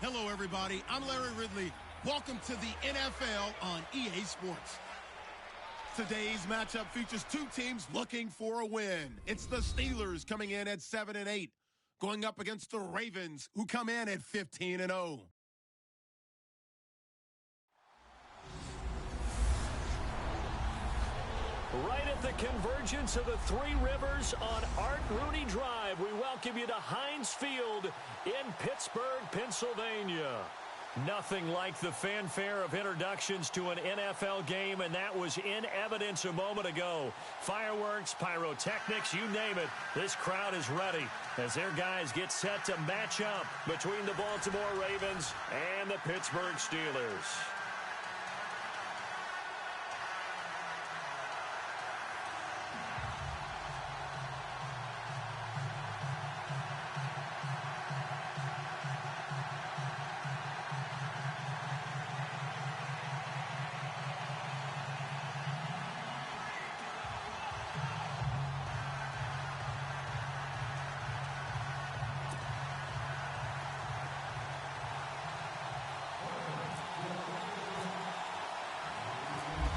Hello, everybody. I'm Larry Ridley. Welcome to the NFL on EA Sports. Today's matchup features two teams looking for a win. It's the Steelers coming in at 7-8, going up against the Ravens, who come in at 15-0. Right at the convergence of the Three Rivers on Art Rooney Drive, we welcome you to Heinz Field in Pittsburgh, Pennsylvania. Nothing like the fanfare of introductions to an NFL game, and that was in evidence a moment ago. Fireworks, pyrotechnics, you name it, this crowd is ready as their guys get set to match up between the Baltimore Ravens and the Pittsburgh Steelers.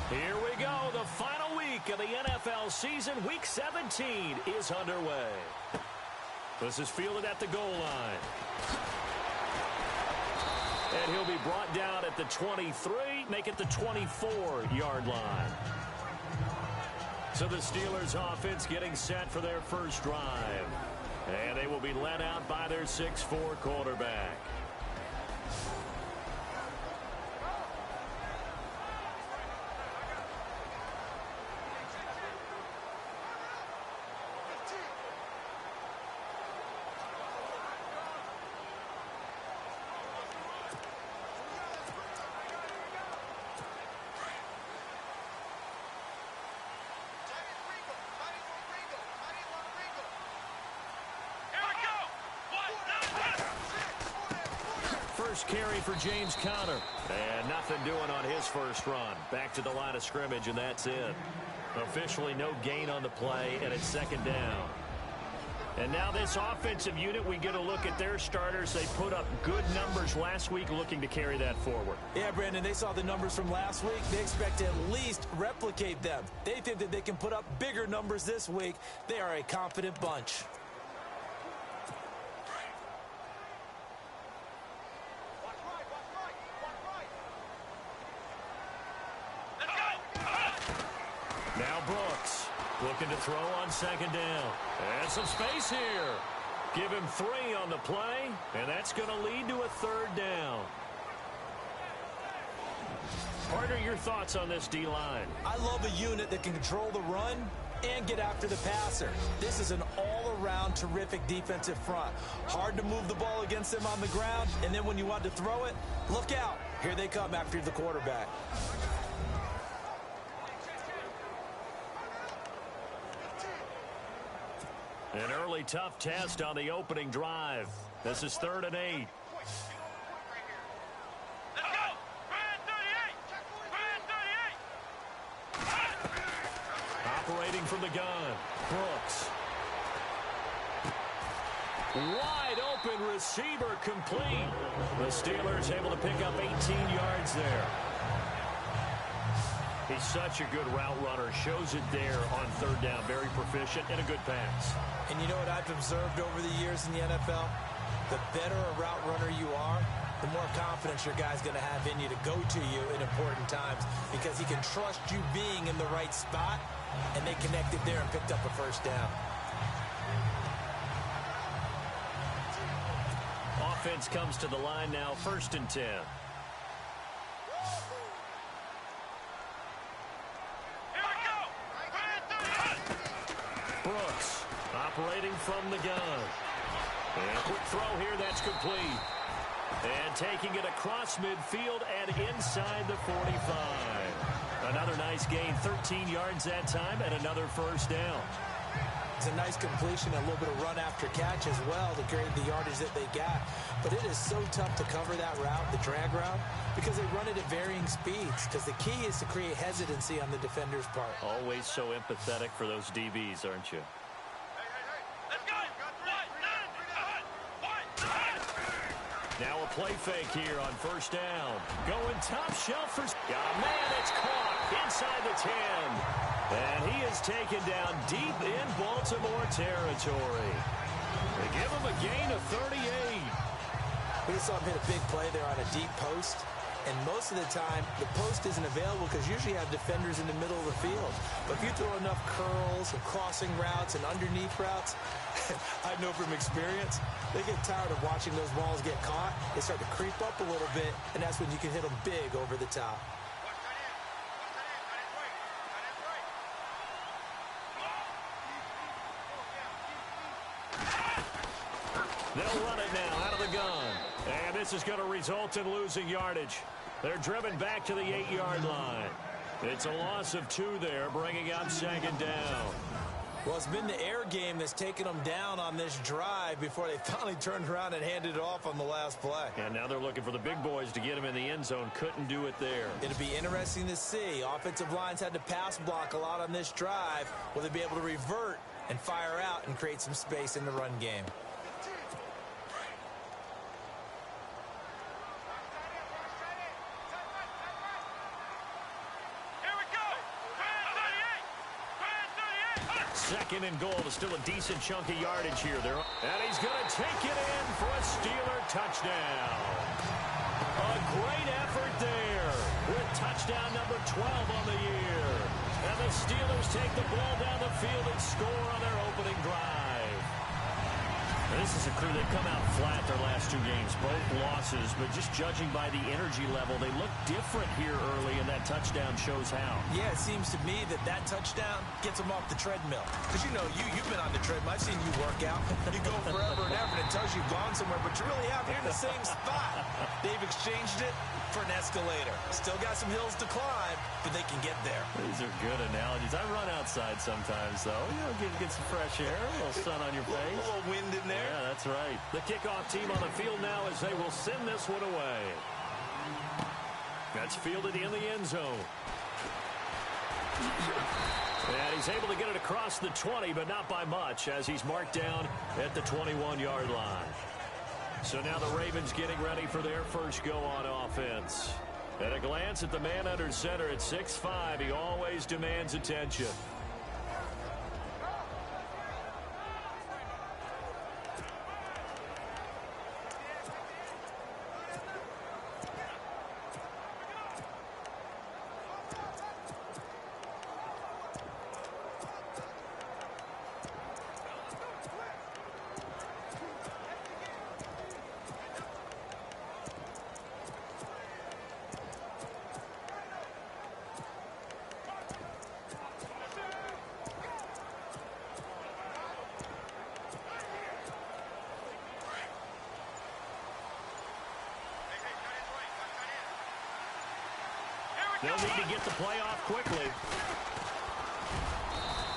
Here we go. The final week of the NFL season. Week 17 is underway. This is fielded at the goal line. And he'll be brought down at the 23, make it the 24-yard line. So the Steelers offense getting set for their first drive. And they will be led out by their 6'4 quarterback. First carry for James Conner. And nothing doing on his first run. Back to the line of scrimmage, and that's it. Officially no gain on the play, and it's second down. And now this offensive unit, we get a look at their starters. They put up good numbers last week, looking to carry that forward. Yeah, Brandon, they saw the numbers from last week. They expect to at least replicate them. They think that they can put up bigger numbers this week. They are a confident bunch. Now Brooks looking to throw on second down. And some space here. Give him 3 on the play, and that's going to lead to a third down. Partner, your thoughts on this D-line? I love a unit that can control the run and get after the passer. This is an all-around terrific defensive front. Hard to move the ball against them on the ground, and then when you want to throw it, look out. Here they come after the quarterback. An early tough test on the opening drive. This is 3rd and 8. Let's go! Brand 38! Brand 38! Operating from the gun. Brooks. Wide open receiver complete. The Steelers able to pick up 18 yards there. He's such a good route runner. Shows it there on 3rd down. Very proficient and a good pass. And you know what I've observed over the years in the NFL? The better a route runner you are, the more confidence your guy's going to have in you to go to you in important times because he can trust you being in the right spot, and they connected there and picked up a first down. Offense comes to the line now, 1st and 10. Brooks operating from the gun. And a quick throw here, that's complete. And taking it across midfield and inside the 45. Another nice gain, 13 yards that time, and another first down. It's a nice completion, a little bit of run after catch as well to create the yardage that they got. But it is so tough to cover that route, the drag route, because they run it at varying speeds. Because the key is to create hesitancy on the defender's part. Always so empathetic for those DBs, aren't you? Now a play fake here on first down. Going top shelf for... Oh, man, it's caught inside the 10. And he is taken down deep in Baltimore territory. They give him a gain of 38. We just saw him hit a big play there on a deep post. And most of the time, the post isn't available because you usually have defenders in the middle of the field. But if you throw enough curls and crossing routes and underneath routes, I know from experience, they get tired of watching those balls get caught. They start to creep up a little bit, and that's when you can hit them big over the top. They'll run it now out of the gun. And this is going to result in losing yardage. They're driven back to the 8-yard line. It's a loss of 2 there, bringing up second down. Well, it's been the air game that's taken them down on this drive before they finally turned around and handed it off on the last play. And now they're looking for the big boys to get him in the end zone. Couldn't do it there. It'll be interesting to see. Offensive lines had to pass block a lot on this drive. Will they be able to revert and fire out and create some space in the run game? Second and goal is still a decent chunk of yardage here. And he's going to take it in for a Steeler touchdown. A great effort there with touchdown number 12 on the year. And the Steelers take the ball down the field and score on their opening drive. This is a crew that come out flat their last 2 games, both losses, but just judging by the energy level, they look different here early, and that touchdown shows how. Yeah, it seems to me that touchdown gets them off the treadmill. Because, you know, you've been on the treadmill. I've seen you work out. You go forever and ever, and it tells you you've gone somewhere, but you really have. You're in the same spot. They've exchanged it for an escalator. Still got some hills to climb, but they can get there. These are good analogies. I run outside sometimes, though. You know, get some fresh air, a little sun on your face. A little wind in there. Yeah, that's right. The kickoff team on the field now as they will send this one away. That's fielded in the end zone. And he's able to get it across the 20, but not by much, as he's marked down at the 21-yard line. So now the Ravens getting ready for their first go on offense. At a glance at the man under center at 6'5", he always demands attention. They'll need to get the play off quickly.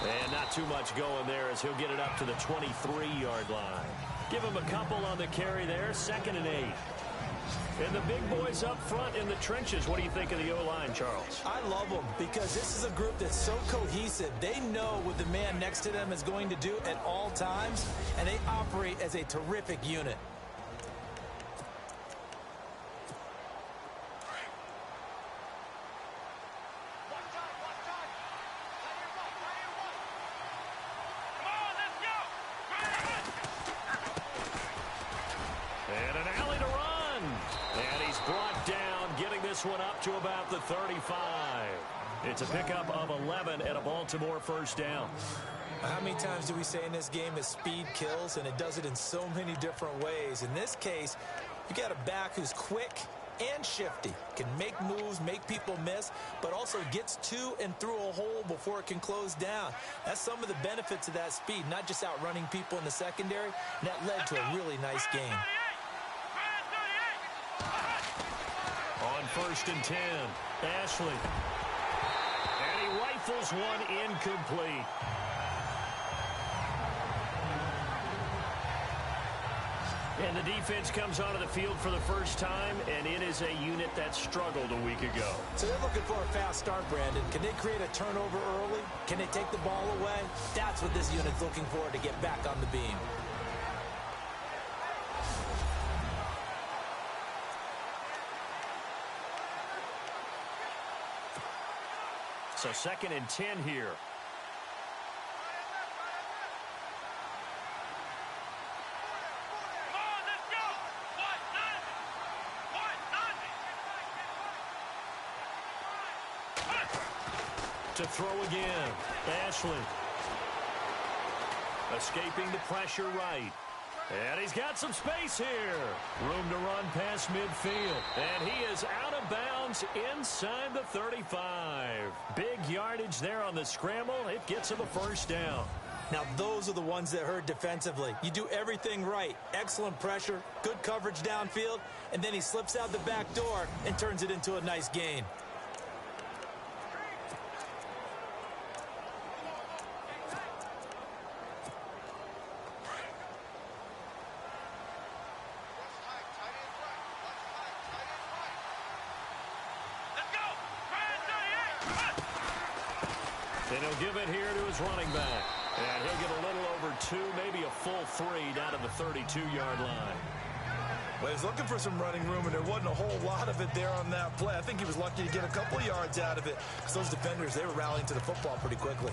And not too much going there as he'll get it up to the 23-yard line. Give him a couple on the carry there, 2nd and 8. And the big boys up front in the trenches. What do you think of the O-line, Charles? I love them because this is a group that's so cohesive. They know what the man next to them is going to do at all times, and they operate as a terrific unit. One up to about the 35. It's a pickup of 11 and a Baltimore first down. How many times do we say in this game that speed kills, and it does it in so many different ways? In this case, you got a back who's quick and shifty, can make moves, make people miss, but also gets to and through a hole before it can close down. That's some of the benefits of that speed, not just outrunning people in the secondary, and that led to a really nice game. On 1st and 10, Ashley. And he rifles one incomplete. And the defense comes onto the field for the first time, and it is a unit that struggled a week ago. So they're looking for a fast start, Brandon. Can they create a turnover early? Can they take the ball away? That's what this unit's looking for to get back on the beam. So 2nd and 10 here. Come on, let's go. What? None. To throw again. Ashley. Escaping the pressure right. And he's got some space here. Room to run past midfield. And he is out of bounds inside the 35. Big yardage there on the scramble. It gets him a first down. Now, those are the ones that hurt defensively. You do everything right. Excellent pressure, good coverage downfield, and then he slips out the back door and turns it into a nice gain. And he'll give it here to his running back. And he'll get a little over 2, maybe a full 3 down to the 32-yard line. Well, he was looking for some running room, and there wasn't a whole lot of it there on that play. I think he was lucky to get a couple yards out of it because those defenders, they were rallying to the football pretty quickly.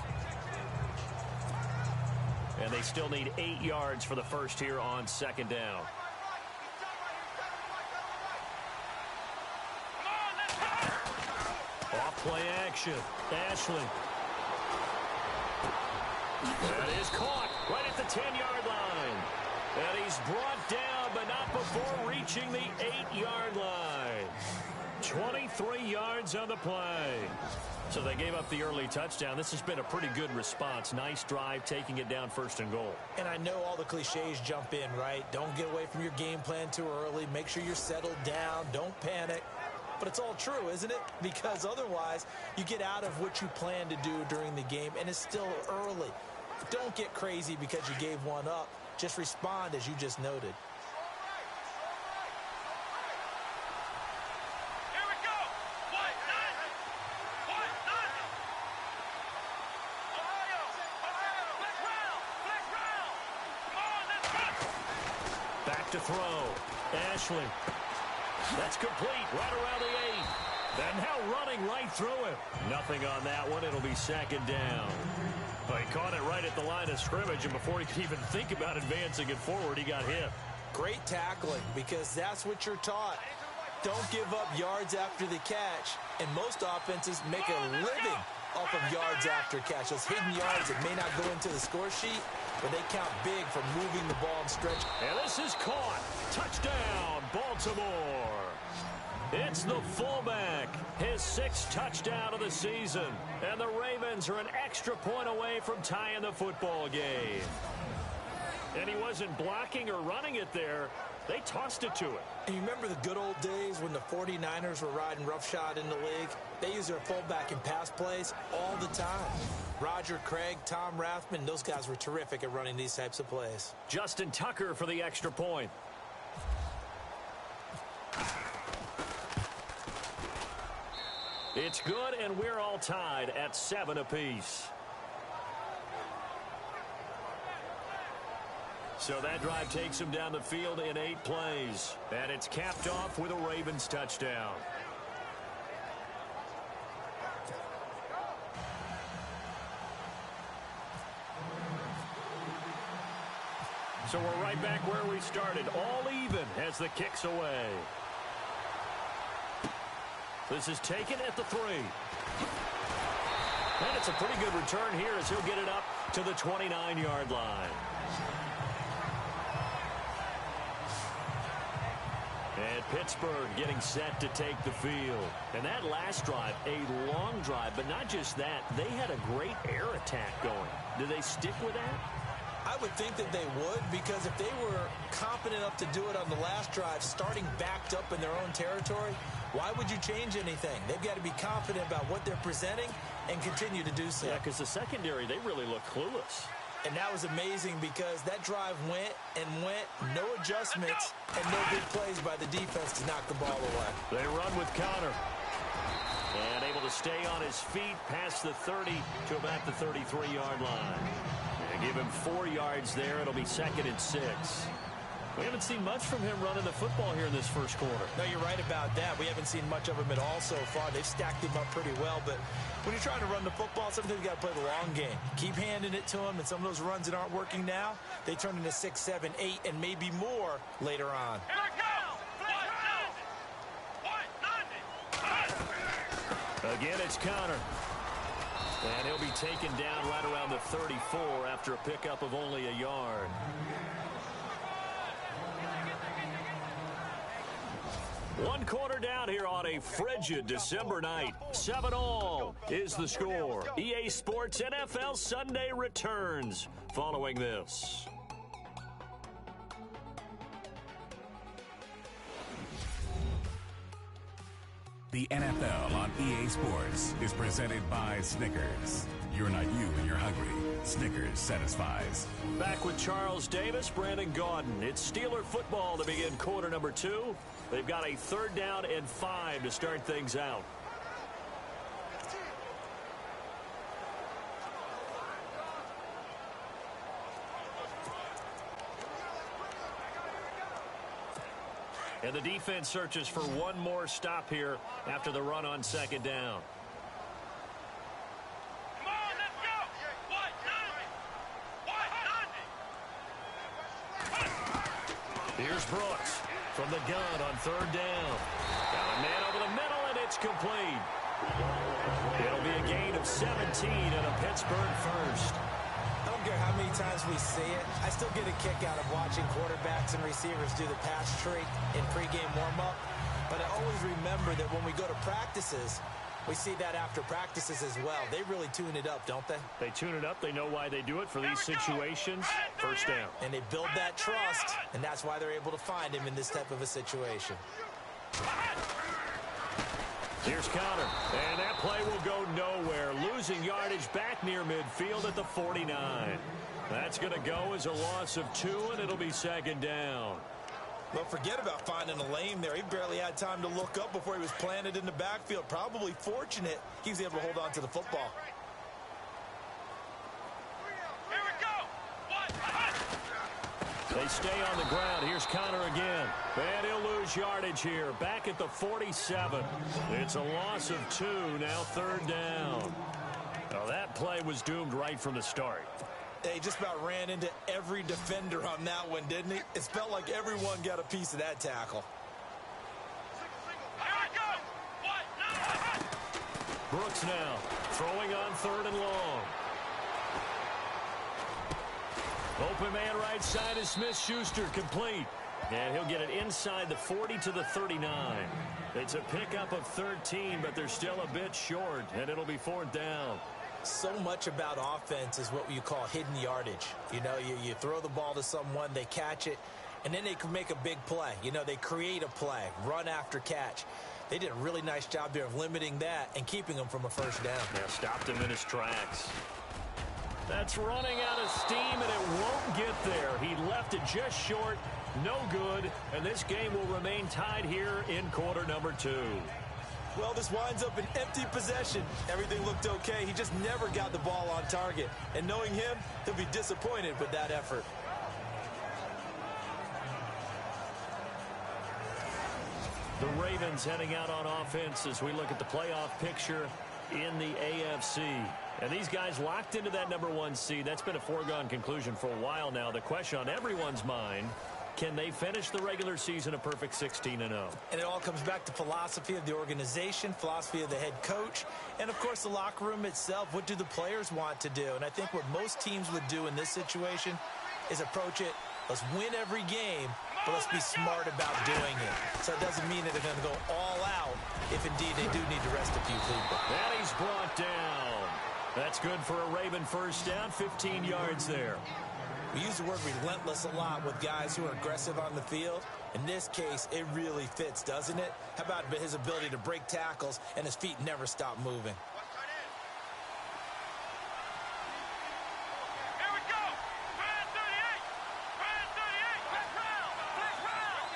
And they still need 8 yards for the first here on 2nd down. Off play action. Ashley. That is caught right at the 10-yard line. And he's brought down, but not before reaching the 8-yard line. 23 yards on the play. So they gave up the early touchdown. This has been a pretty good response. Nice drive, taking it down 1st and goal. And I know all the cliches jump in, right? Don't get away from your game plan too early. Make sure you're settled down. Don't panic. But it's all true, isn't it? Because otherwise, you get out of what you plan to do during the game, and it's still early. Don't get crazy because you gave one up. Just respond as you just noted. Here we go. What? None. What? None. Ohio. Flex round. Flex round. Come on, let's go. Back to throw. Ashley. That's complete right around the 8. And now running right through it. Nothing on that one. It'll be 2nd down. Well, he caught it right at the line of scrimmage, and before he could even think about advancing it forward, he got hit. Great tackling, because that's what you're taught. Don't give up yards after the catch. And most offenses make a living off of yards after catch. Those hidden yards that may not go into the score sheet, but they count big for moving the ball and stretch. And this is caught. Touchdown, Baltimore. It's the fullback, his 6th touchdown of the season. And the Ravens are an extra point away from tying the football game. And he wasn't blocking or running it there. They tossed it to him. And you remember the good old days when the 49ers were riding roughshod in the league? They used their fullback in pass plays all the time. Roger Craig, Tom Rathman, those guys were terrific at running these types of plays. Justin Tucker for the extra point. It's good, and we're all tied at 7 apiece. So that drive takes him down the field in 8 plays. And it's capped off with a Ravens touchdown. So we're right back where we started. All even as the kick's away. This is taken at the 3. And it's a pretty good return here as he'll get it up to the 29-yard line. And Pittsburgh getting set to take the field. And that last drive, a long drive, but not just that. They had a great air attack going. Do they stick with that? I would think that they would, because if they were confident enough to do it on the last drive, starting backed up in their own territory, why would you change anything? They've got to be confident about what they're presenting and continue to do so. Yeah, because the secondary, they really look clueless. And that was amazing because that drive went and went, no adjustments, and no big plays by the defense to knock the ball away. They run with Connor. And able to stay on his feet past the 30 to about the 33-yard line. They give him 4 yards there. It'll be 2nd and 6. We haven't seen much from him running the football here in this first quarter. No, you're right about that. We haven't seen much of him at all so far. They've stacked him up pretty well, but when you're trying to run the football, sometimes you got to play the long game. Keep handing it to him, and some of those runs that aren't working now, they turn into 6, 7, 8, and maybe more later on. Here it goes. Again, it's Connor. And he'll be taken down right around the 34 after a pickup of only a yard. One quarter down here on a frigid December night. 7-all is the score. EA Sports NFL Sunday returns following this. The NFL on EA Sports is presented by Snickers. You're not you when you're hungry. Snickers satisfies. Back with Charles Davis, Brandon Gaudin. It's Steeler football to begin quarter number 2. They've got a 3rd down and 5 to start things out. And the defense searches for one more stop here after the run on 2nd down. Come on, let's go. Here's Brooks from the gun on 3rd down. Got a man over the middle, and it's complete. It'll be a gain of 17 and a Pittsburgh first. I don't care how many times we see it. I still get a kick out of watching quarterbacks and receivers do the pass trick in pregame warm-up. But I always remember that when we go to practices, we see that after practices as well. They really tune it up, don't they? They tune it up. They know why they do it for these situations. First down. And they build that trust, and that's why they're able to find him in this type of a situation. Here's Connor, and that play will go nowhere. Losing yardage back near midfield at the 49. That's going to go as a loss of 2, and it'll be 2nd down. Well, forget about finding a lane there. He barely had time to look up before he was planted in the backfield. Probably fortunate he was able to hold on to the football. Here we go. They stay on the ground. Here's Connor again. And he'll lose yardage here. Back at the 47. It's a loss of 2. Now 3rd down. Well, that play was doomed right from the start. He just about ran into every defender on that one, didn't he? It felt like everyone got a piece of that tackle. Here we go. Brooks now throwing on 3rd and long. Open man right side is Smith-Schuster, complete. And he'll get it inside the 40 to the 39. It's a pickup of 13, but they're still a bit short, and it'll be 4th down. So much about offense is what you call hidden yardage. You know, you throw the ball to someone, they catch it, and then they can make a big play. You know, they create a play, run after catch. They did a really nice job there of limiting that and keeping him from a 1st down. Yeah, stopped him in his tracks. That's running out of steam, and it won't get there. He left it just short, no good, and this game will remain tied here in quarter number 2. Well, this winds up an empty possession. Everything looked okay. He just never got the ball on target. And knowing him, he'll be disappointed with that effort. The Ravens heading out on offense as we look at the playoff picture in the AFC. And these guys locked into that number 1 seed. That's been a foregone conclusion for a while now. The question on everyone's mind, can they finish the regular season a perfect 16-0? And it all comes back to philosophy of the organization, philosophy of the head coach, and, of course, the locker room itself. What do the players want to do? And I think what most teams would do in this situation is approach it, let's win every game, but let's be smart about doing it. So it doesn't mean that they're going to go all out if, indeed, they do need to rest a few people. And he's brought down. That's good for a Raven 1st down, 15 yards there. We use the word relentless a lot with guys who are aggressive on the field. In this case, it really fits, doesn't it? How about his ability to break tackles and his feet never stop moving? Here we go. Brand 38. Brand 38. Let's round.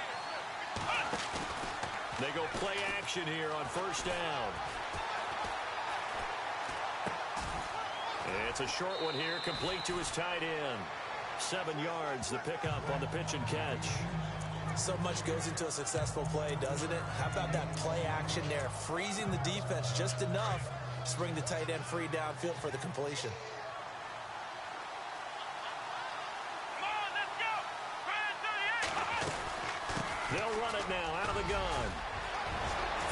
They go play action here on 1st down. It's a short one here, complete to his tight end. 7 yards, the pickup on the pitch and catch. So much goes into a successful play, doesn't it? How about that play action there? Freezing the defense just enough to bring the tight end free downfield for the completion. Come on, let's go. Grand 38. They'll run it now out of the gun.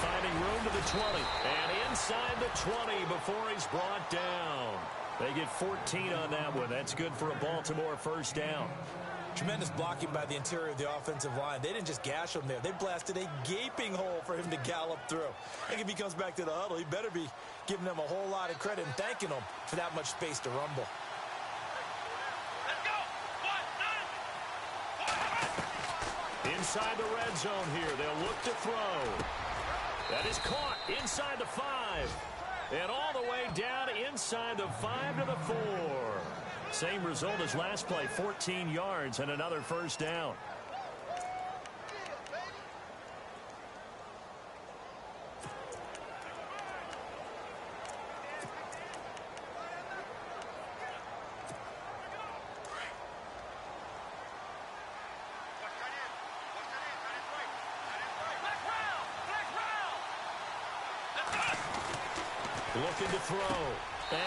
Finding room to the 20. And inside the 20 before he's brought down. They get 14 on that one. That's good for a Baltimore first down. Tremendous blocking by the interior of the offensive line. They didn't just gash him there. They blasted a gaping hole for him to gallop through. I think if he comes back to the huddle, he better be giving them a whole lot of credit and thanking them for that much space to rumble. Let's go. 1, 9. Inside the red zone here. They'll look to throw. That is caught inside the 5. And all the way down inside the 5 to the 4. Same result as last play, 14 yards and another first down. Looking to throw.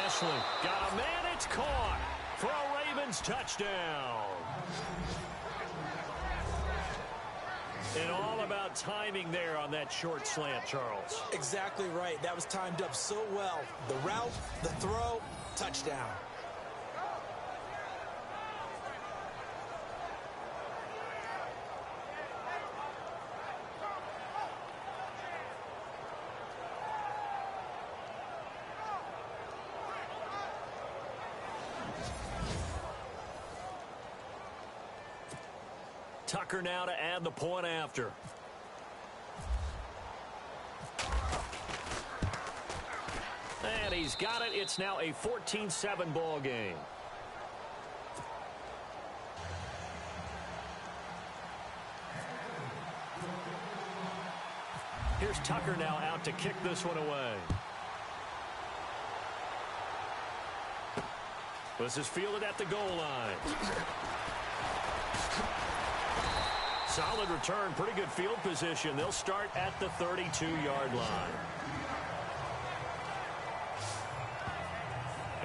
Ashley got a man. It's caught for a Ravens touchdown. And all about timing there on that short slant, Charles. Exactly right. That was timed up so well. The route, the throw, touchdown. Tucker now to add the point after. And he's got it. It's now a 14-7 ball game. Here's Tucker now out to kick this one away. This is fielded at the goal line. Solid return, pretty good field position. They'll start at the 32-yard line.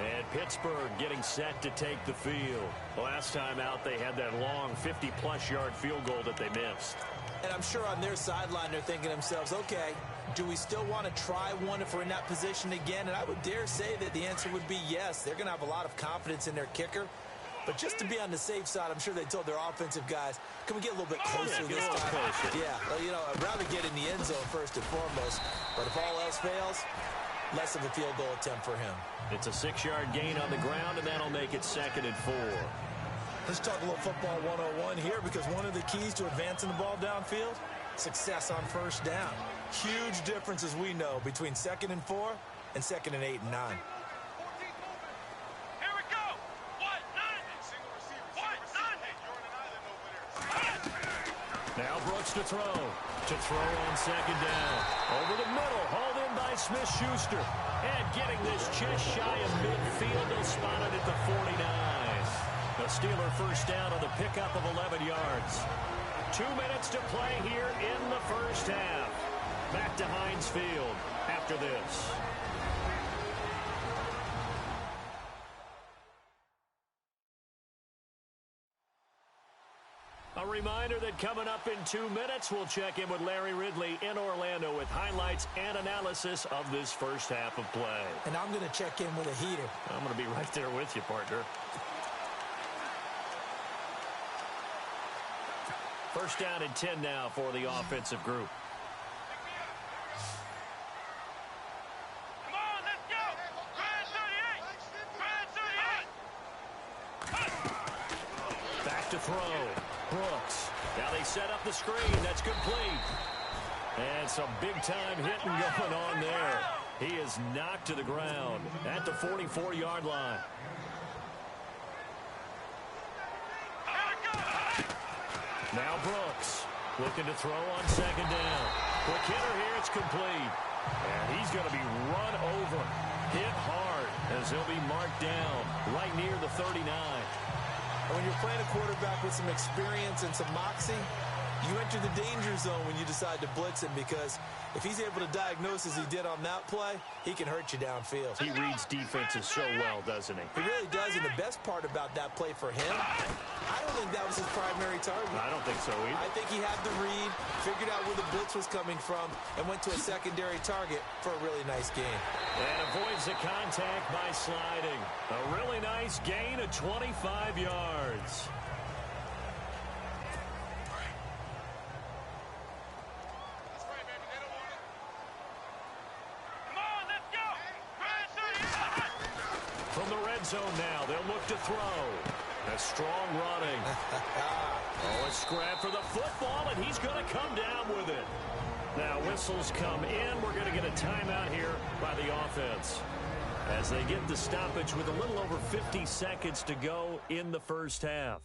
And Pittsburgh getting set to take the field. Last time out, they had that long 50-plus yard field goal that they missed. And I'm sure on their sideline they're thinking to themselves, okay, do we still want to try one if we're in that position again? And I would dare say that the answer would be yes. They're going to have a lot of confidence in their kicker. But just to be on the safe side, I'm sure they told their offensive guys, can we get a little bit closer this time? Closer. Yeah, well, you know, I'd rather get in the end zone first and foremost. But if all else fails, less of a field goal attempt for him. It's a 6-yard gain on the ground, and that'll make it 2nd and 4. Let's talk a little football 101 here, because one of the keys to advancing the ball downfield, success on first down. Huge difference, as we know, between 2nd and 4 and 2nd and 8 and 9. Here we go. 1, 9. Now Brooks to throw. To throw on 2nd down. Over the middle, hauled in by Smith-Schuster. And getting this just shy of midfield, they'll spot it at the 49. The Steeler first down on the pickup of 11 yards. 2 minutes to play here in the first half. Back to Heinz Field after this. A reminder that coming up in 2 minutes, we'll check in with Larry Ridley in Orlando with highlights and analysis of this first half of play. And I'm going to check in with a heater. I'm going to be right there with you, partner. First down and 10 now for the offensive group. Come on, let's go. Grand 38. Back to throw. Brooks. Now they set up the screen. That's complete. And some big-time hitting going on there. He is knocked to the ground at the 44-yard line. Now Brooks looking to throw on 2nd down. Quick hitter here. It's complete. And he's going to be run over. Hit hard as he'll be marked down right near the 39. And when you're playing a quarterback with some experience and some moxie, you enter the danger zone when you decide to blitz him, because if he's able to diagnose as he did on that play, he can hurt you downfield. He reads defenses so well, doesn't he? He really does, and the best part about that play for him, I don't think that was his primary target. I don't think so either. I think he had the read, figured out where the blitz was coming from, and went to a secondary target for a really nice gain. And avoids the contact by sliding. A really nice gain of 25 yards. From the red zone now, they'll look to throw. A strong running. A scrap for the football, and he's going to come down with it. Now whistles come in. We're going to get a timeout here by the offense as they get the stoppage with a little over 50 seconds to go in the first half.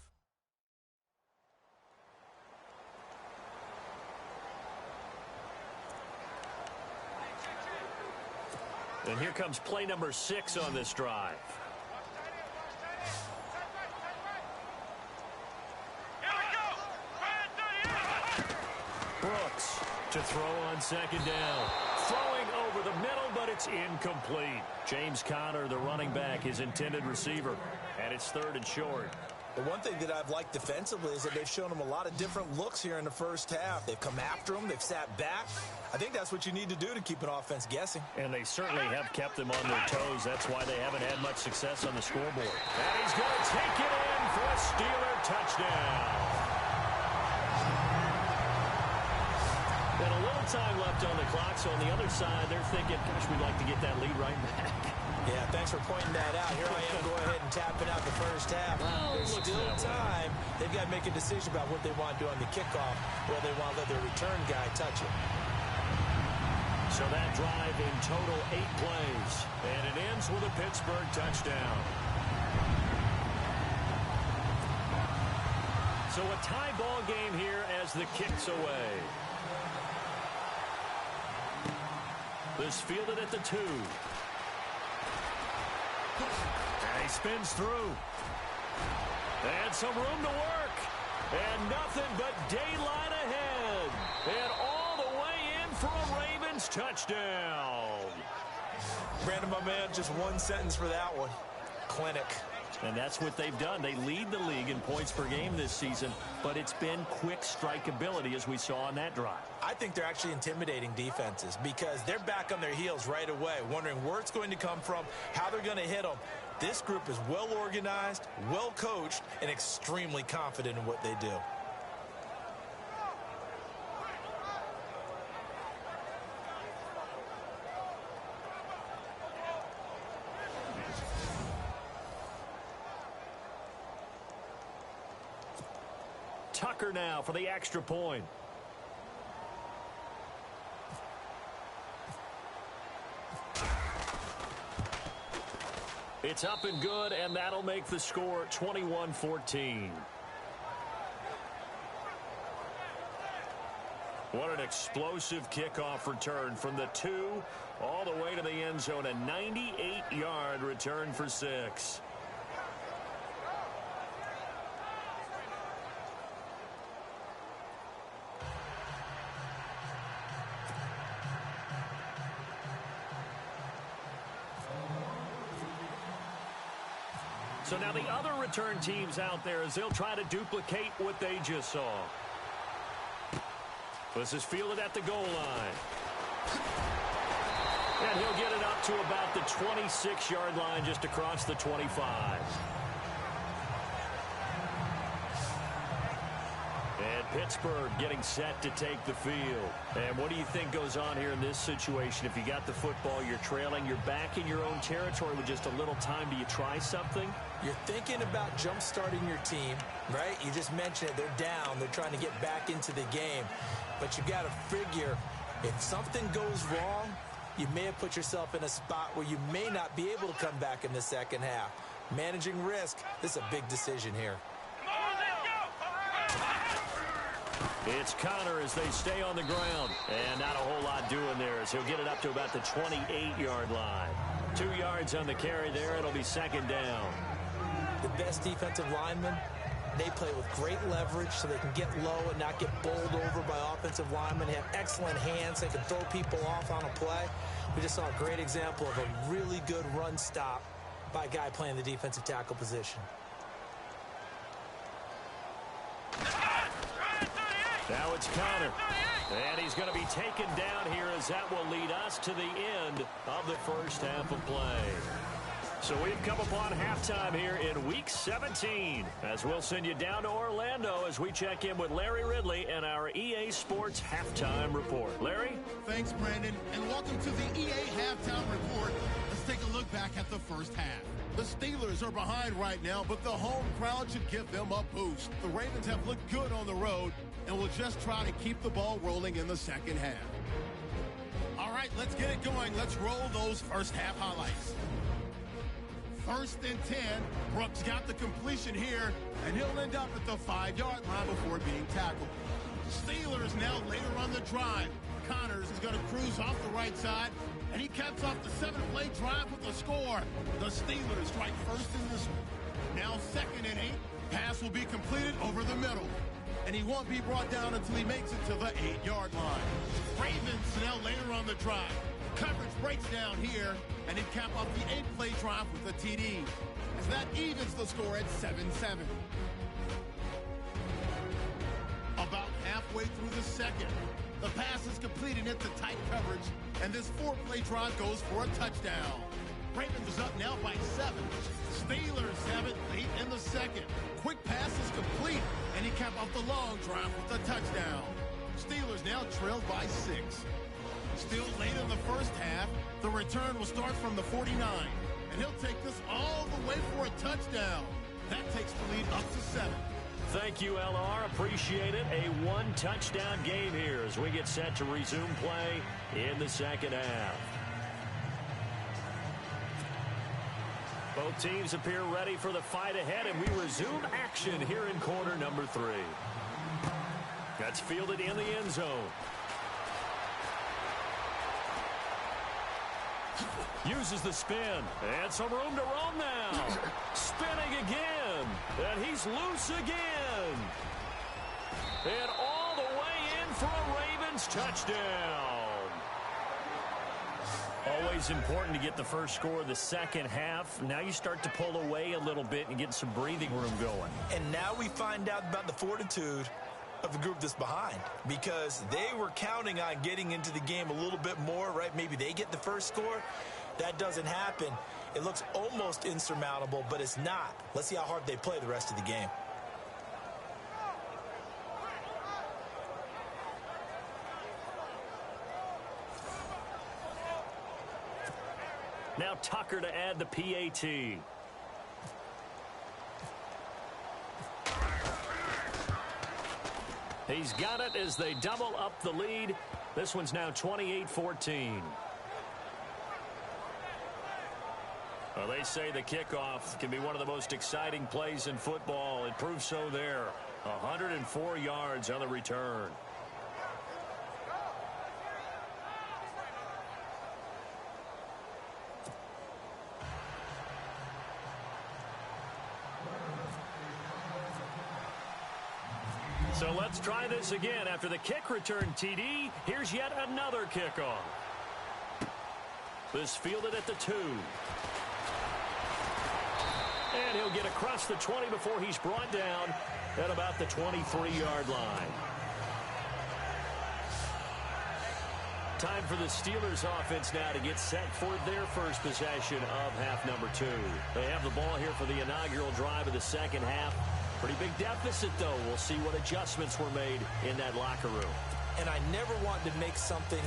And here comes play number 6 on this drive. Brooks to throw on second down. Throwing over the middle, but it's incomplete. James Conner, the running back, his intended receiver. And it's 3rd and short. The one thing that I've liked defensively is that they've shown him a lot of different looks here in the first half. They've come after him. They've sat back. I think that's what you need to do to keep an offense guessing. And they certainly have kept them on their toes. That's why they haven't had much success on the scoreboard. And he's going to take it in for a Steeler touchdown. And a little time left on the clock, so on the other side, they're thinking, gosh, we'd like to get that lead right back. Yeah, thanks for pointing that out. Here I am, go ahead and tapping out the first half. Well, there's still time. They've got to make a decision about what they want to do on the kickoff, whether they want to let their return guy touch it. So that drive in total 8 plays, and it ends with a Pittsburgh touchdown. So a tie ball game here as the kick's away. This fielded at the 2. And he spins through. And some room to work. And nothing but daylight ahead. And all the way in for a Ravens touchdown. Brandon, my man, just one sentence for that one. Clinic. And that's what they've done. They lead the league in points per game this season, but it's been quick strikeability as we saw on that drive. I think they're actually intimidating defenses because they're back on their heels right away, wondering where it's going to come from, how they're going to hit them. This group is well organized, well coached, and extremely confident in what they do. Tucker now for the extra point. It's up and good, and that'll make the score 21-14. What an explosive kickoff return from the 2 all the way to the end zone. A 98-yard return for 6. So now the other return teams out there as they'll try to duplicate what they just saw. This is fielded at the goal line. And he'll get it up to about the 26-yard line just across the 25. And Pittsburgh getting set to take the field. And what do you think goes on here in this situation? If you got the football, you're trailing, you're back in your own territory with just a little time. Do you try something? You're thinking about jump-starting your team, right? You just mentioned it. They're down. They're trying to get back into the game. But you got to figure if something goes wrong, you may have put yourself in a spot where you may not be able to come back in the second half. Managing risk, this is a big decision here. It's Conner as they stay on the ground. And not a whole lot doing there as he'll get it up to about the 28-yard line. 2 yards on the carry there. It'll be second down. The best defensive linemen, they play with great leverage so they can get low and not get bowled over by offensive linemen. They have excellent hands. They can throw people off on a play. We just saw a great example of a really good run stop by a guy playing the defensive tackle position. Now it's Connor. And he's going to be taken down here as that will lead us to the end of the first half of play. So we've come upon halftime here in Week 17 as we'll send you down to Orlando as we check in with Larry Ridley and our EA Sports Halftime Report. Larry? Thanks, Brandon, and welcome to the EA Halftime Report. Let's take a look back at the first half. The Steelers are behind right now, but the home crowd should give them a boost. The Ravens have looked good on the road and will just try to keep the ball rolling in the second half. All right, let's get it going. Let's roll those first half highlights. 1st and 10. Brooks got the completion here, and he'll end up at the 5-yard line before being tackled. Steelers now later on the drive. Connors is going to cruise off the right side, and he caps off the 7-play drive with a score. The Steelers strike first in this one. Now 2nd and 8. Pass will be completed over the middle, and he won't be brought down until he makes it to the 8-yard line. Ravens now later on the drive. Coverage breaks down here, and he cap off the 8-play drive with a TD, as that evens the score at 7-7. About halfway through the second, the pass is completed into tight coverage, and this 4-play drive goes for a touchdown. Ravens is up now by 7. Steelers have it late in the second. Quick pass is complete, and he cap off the long drive with a touchdown. Steelers now trailed by 6. Still late in the first half, the return will start from the 49, and he'll take this all the way for a touchdown. That takes the lead up to 7. Thank you, LR. Appreciate it. A one-touchdown game here as we get set to resume play in the second half. Both teams appear ready for the fight ahead, and we resume action here in quarter number 3. That's fielded in the end zone. Uses the spin, and some room to roam now. Spinning again, and he's loose again. And all the way in for a Ravens touchdown. Always important to get the first score of the second half. Now you start to pull away a little bit and get some breathing room going. And now we find out about the fortitude of the group that's behind, because they were counting on getting into the game a little bit more, right? Maybe they get the first score. That doesn't happen. It looks almost insurmountable, but it's not. Let's see how hard they play the rest of the game. Now Tucker to add the PAT. He's got it as they double up the lead. This one's now 28-14. Well, they say the kickoff can be one of the most exciting plays in football. It proves so there. 104 yards on the return. So let's try this again. After the kick return TD, here's yet another kickoff. This fielded at the 2. And he'll get across the 20 before he's brought down at about the 23-yard line. Time for the Steelers offense now to get set for their first possession of half number 2. They have the ball here for the inaugural drive of the second half. Pretty big deficit, though. We'll see what adjustments were made in that locker room. And I never want to make something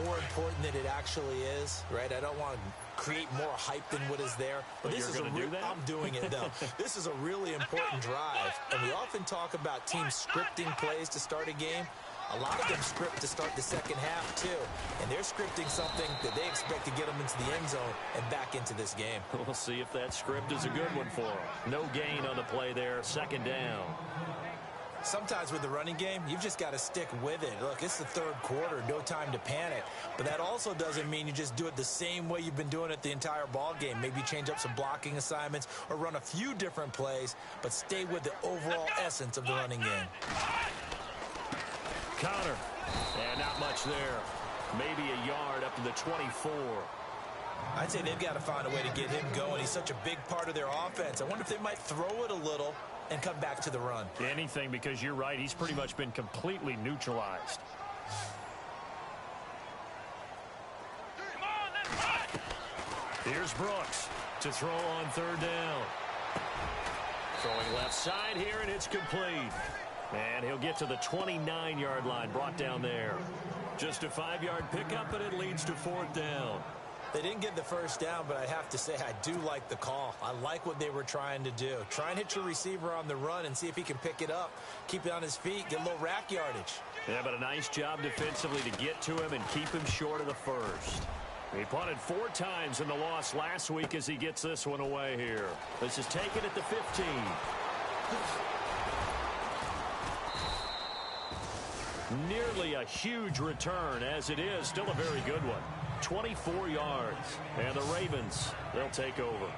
more important than it actually is, right? I don't want to create more hype than what is there. But this you're is going to do that? I'm doing it, though. This is a really important drive. And we often talk about teams scripting plays to start a game. A lot of them script to start the second half, too. And they're scripting something that they expect to get them into the end zone and back into this game. We'll see if that script is a good one for them. No gain on the play there. Second down. Sometimes with the running game, you've just got to stick with it. Look, it's the third quarter, no time to panic. But that also doesn't mean you just do it the same way you've been doing it the entire ball game. Maybe change up some blocking assignments or run a few different plays, but stay with the overall essence of the running game. Counter. And not much there. Maybe a yard up to the 24. I'd say they've got to find a way to get him going. He's such a big part of their offense. I wonder if they might throw it a little and come back to the run. Anything, because you're right. He's pretty much been completely neutralized. Here's Brooks to throw on third down. Throwing left side here, and it's complete. And he'll get to the 29-yard line, brought down there. Just a 5-yard pickup, and it leads to fourth down. They didn't get the first down, but I have to say I do like the call. I like what they were trying to do. Try and hit your receiver on the run and see if he can pick it up, keep it on his feet, get a little rack yardage. Yeah, but a nice job defensively to get to him and keep him short of the first. He punted 4 times in the loss last week as he gets this one away here. This is taken at the 15. Nearly a huge return, as it is still a very good one. 24 yards, and the Ravens, they'll take over.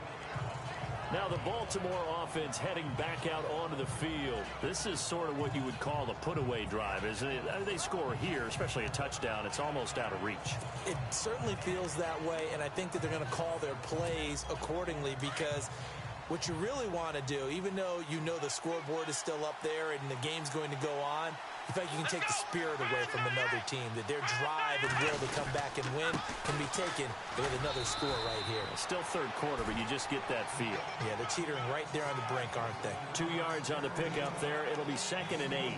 Now the Baltimore offense heading back out onto the field. This is sort of what you would call the put-away drive, isn't it? They score here, especially a touchdown. It's almost out of reach. It certainly feels that way, and I think that they're going to call their plays accordingly, because what you really want to do, even though you know the scoreboard is still up there and the game's going to go on, in fact, you can take the spirit away from another team, that their drive and will to come back and win can be taken with another score right here. Still third quarter, but you just get that feel. Yeah, they're teetering right there on the brink, aren't they? 2 yards on the pickup there. It'll be 2nd and 8.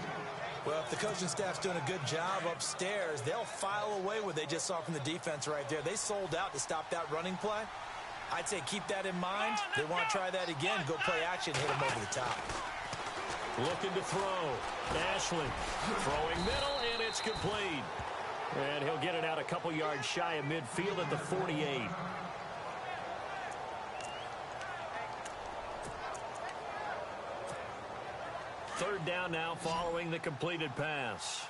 Well, if the coaching staff's doing a good job upstairs, they'll file away what they just saw from the defense right there. They sold out to stop that running play. I'd say keep that in mind. They want to try that again. Go play action, hit them over the top. Looking to throw. Ashley throwing middle, and it's complete. And he'll get it out a couple yards shy of midfield at the 48. Third down now following the completed pass.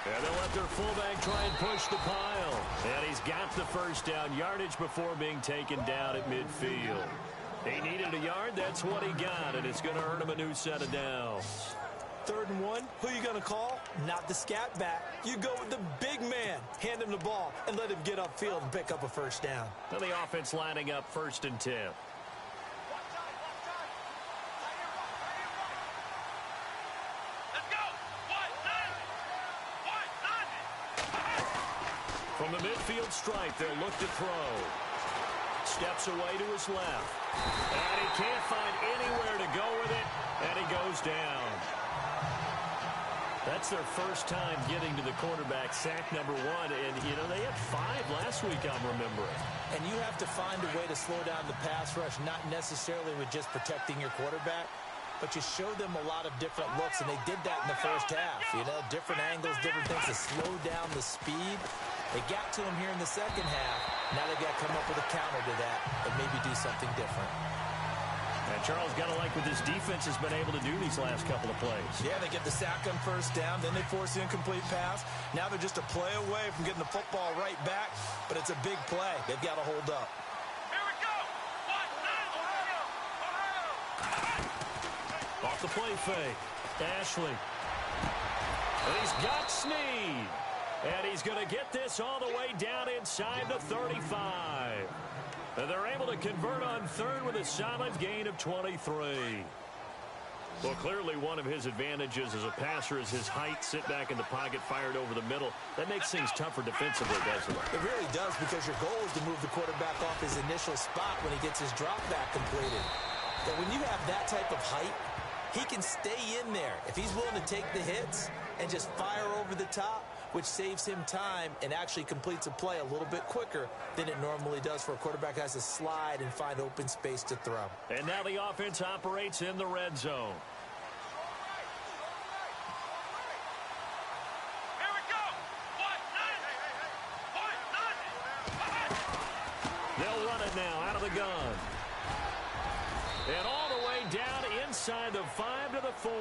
And they'll let their fullback try and push the pile. And he's got the first down yardage before being taken down at midfield. He needed a yard. That's what he got, and it's going to earn him a new set of downs. 3rd and 1, who you going to call? Not the scat back. You go with the big man. Hand him the ball and let him get upfield and pick up a first down. Now the offense lining up 1st and 10. From the midfield stripe, they'll look to throw. Steps away to his left. And he can't find anywhere to go with it, and he goes down. That's their first time getting to the quarterback, sack number 1. And, you know, they had 5 last week, I'm remembering. And you have to find a way to slow down the pass rush, not necessarily with just protecting your quarterback, but you show them a lot of different looks, and they did that in the first half. You know, different angles, different things to slow down the speed. They got to him here in the second half. Now they've got to come up with a counter to that and maybe do something different. And Charles got to like what this defense has been able to do these last couple of plays. Yeah, they get the sack on first down, then they force the incomplete pass. Now they're just a play away from getting the football right back, but it's a big play. They've got to hold up. Here we go. Off the play fake. Ashley. And he's got Snead. And he's going to get this all the way down inside the 35. And they're able to convert on 3rd with a solid gain of 23. Well, clearly one of his advantages as a passer is his height, sit back in the pocket, fired over the middle. That makes things tougher defensively, doesn't it? It really does, because your goal is to move the quarterback off his initial spot when he gets his drop back completed. But when you have that type of height, he can stay in there. If he's willing to take the hits and just fire over the top, which saves him time and actually completes a play a little bit quicker than it normally does for a quarterback who has to slide and find open space to throw. And now the offense operates in the red zone. gun. And all the way down inside the 5 to the 4.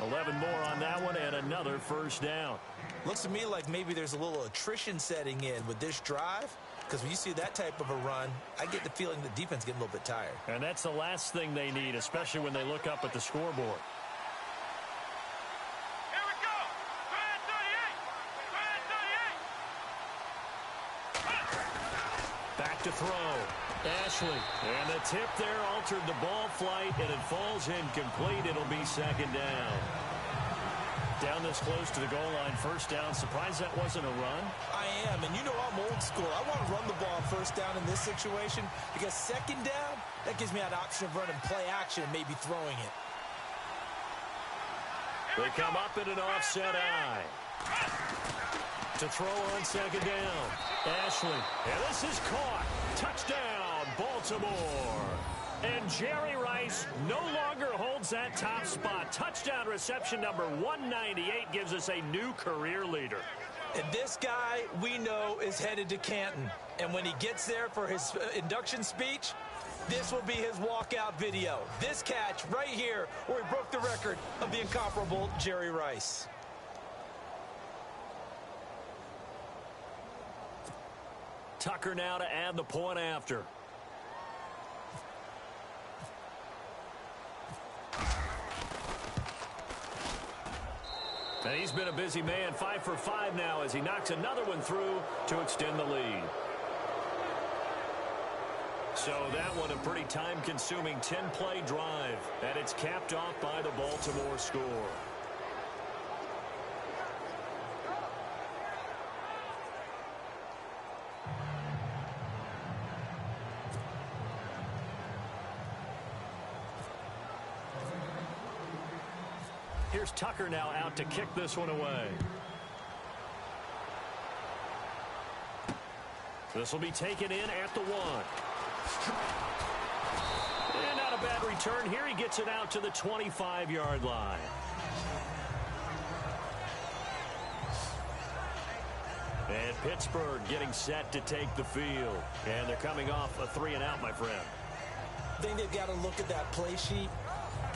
11 more on that one and another first down. Looks to me like maybe there's a little attrition setting in with this drive, because when you see that type of a run, I get the feeling the defense getting a little bit tired. And that's the last thing they need, especially when they look up at the scoreboard. Here we go. Grand 38. Back to throw. Ashley. And the tip there altered the ball flight, and it falls incomplete. It'll be second down. Down this close to the goal line, first down. Surprised that wasn't a run? I am, and you know I'm old school. I want to run the ball on first down in this situation, because second down, that gives me an option of running play action and maybe throwing it. They come up in an offset eye. To throw on second down. Ashley. And this is caught. Touchdown, Baltimore. And Jerry Rice no longer holds that top spot. Touchdown reception number 198 gives us a new career leader. And this guy, we know, is headed to Canton. And when he gets there for his induction speech, this will be his walkout video. This catch right here where he broke the record of the incomparable Jerry Rice. Tucker now to add the point after. And he's been a busy man, 5 for 5 now as he knocks another one through to extend the lead. So that one a pretty time-consuming 10-play drive, and it's capped off by the Baltimore score. Here's Tucker now out to kick this one away. This will be taken in at the 1. And not a bad return here. He gets it out to the 25-yard line. And Pittsburgh getting set to take the field. And they're coming off a 3-and-out, my friend. I think they've got to look at that play sheet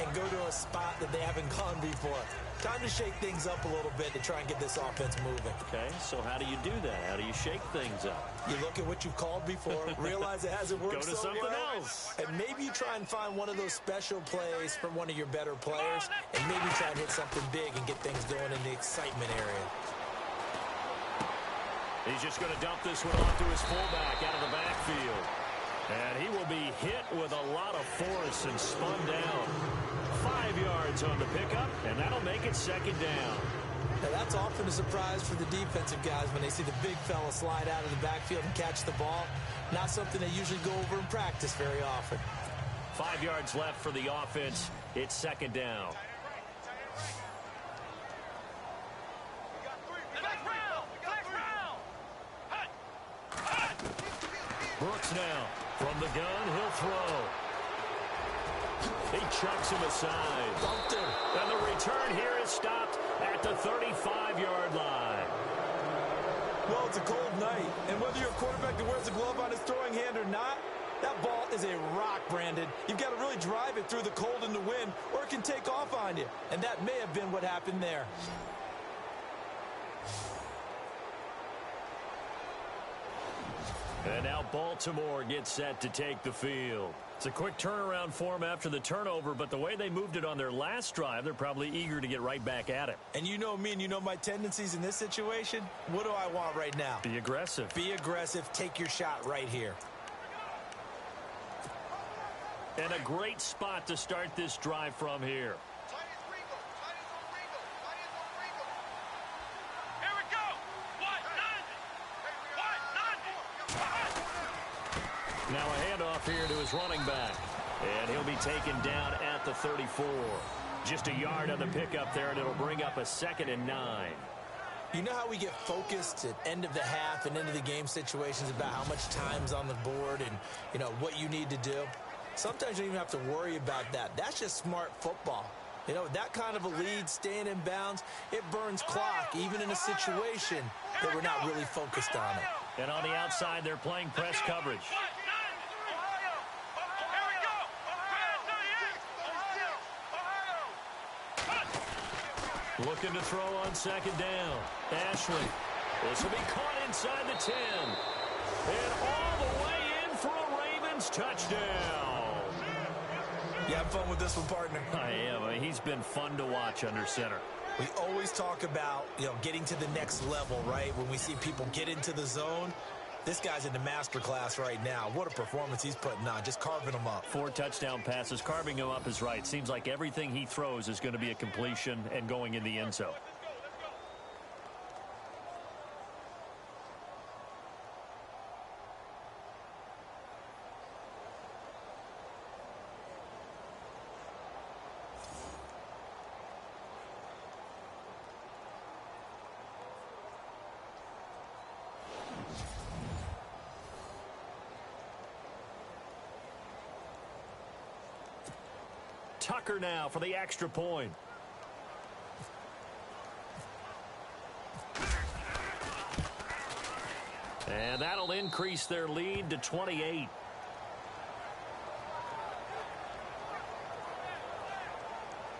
and go to a spot that they haven't gone before. Time to shake things up a little bit to try and get this offense moving. Okay, so how do you do that? How do you shake things up? You look at what you've called before, realize it hasn't worked Go to so something well, else. and maybe you try and find one of those special plays from one of your better players, and maybe try and hit something big and get things going in the excitement area. He's just going to dump this one off to his fullback out of the backfield. And he will be hit with a lot of force and spun down. 5 yards on the pickup, and that'll make it second down. Now that's often a surprise for the defensive guys when they see the big fella slide out of the backfield and catch the ball. Not something they usually go over in practice very often. 5 yards left for the offense. It's second down. Brooks now. From the gun, he'll throw. He chucks him aside. Bumped him. And the return here is stopped at the 35-yard line. Well, it's a cold night, and whether you're a quarterback that wears a glove on his throwing hand or not, that ball is a rock, Brandon. You've got to really drive it through the cold and the wind, or it can take off on you. And that may have been what happened there. And now Baltimore gets set to take the field. It's a quick turnaround for them after the turnover, but the way they moved it on their last drive, they're probably eager to get right back at it. And you know me and you know my tendencies in this situation. What do I want right now? Be aggressive. Be aggressive. Take your shot right here. And a great spot to start this drive from here. Now a handoff here to his running back. And he'll be taken down at the 34. Just a yard on the pickup there, and it'll bring up a 2nd and 9. You know how we get focused at end of the half and end of the game situations about how much time's on the board and, you know, what you need to do? Sometimes you don't even have to worry about that. That's just smart football. You know, that kind of a lead, staying in bounds, it burns clock, even in a situation that we're not really focused on it. And on the outside, they're playing press coverage. Looking to throw on second down. Ashley. This will be caught inside the 10. And all the way in for a Ravens touchdown. You have fun with this one, partner? I am. He's been fun to watch under center. We always talk about, getting to the next level, right? When we see people get into the zone, this guy's in the master class right now. What a performance he's putting on, just carving them up. 4 touchdown passes. Carving him up is right. Seems like everything he throws is going to be a completion and going in the end zone. Tucker now for the extra point. And that'll increase their lead to 28.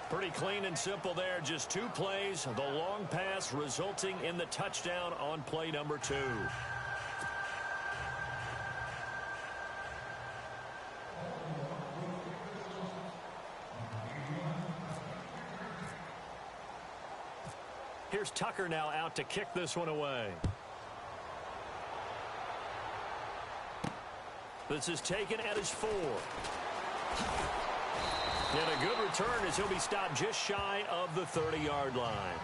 Pretty clean and simple there. Just 2 plays. The long pass resulting in the touchdown on play number 2. Here's Tucker now out to kick this one away. This is taken at his 4. And a good return as he'll be stopped just shy of the 30-yard line.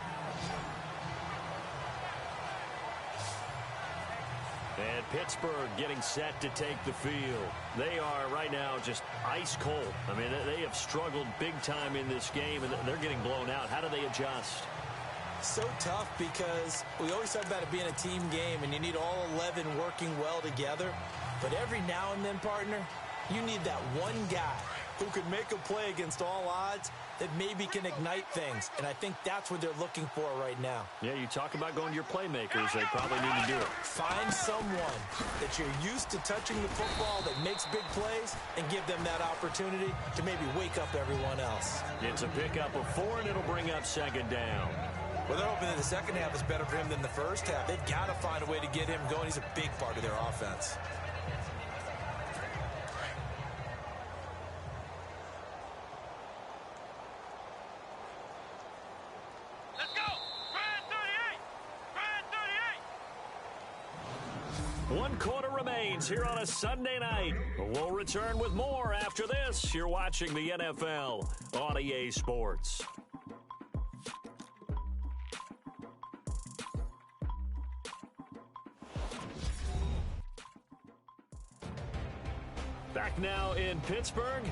And Pittsburgh getting set to take the field. They are right now just ice cold. I mean, they have struggled big time in this game, and they're getting blown out. How do they adjust? So tough because we always talk about it being a team game and you need all 11 working well together. But every now and then, partner, you need that one guy who can make a play against all odds that maybe can ignite things. And I think that's what they're looking for right now. Yeah, you talk about going to your playmakers. They probably need to do it. Find someone that you're used to touching the football that makes big plays and give them that opportunity to maybe wake up everyone else. It's a pickup of 4, and it'll bring up second down. Well, they're hoping that the second half is better for him than the first half. They've got to find a way to get him going. He's a big part of their offense. Let's go! Grand 38! Grand 38! 1 quarter remains here on a Sunday night. We'll return with more after this. You're watching the NFL on EA Sports. Back now in Pittsburgh.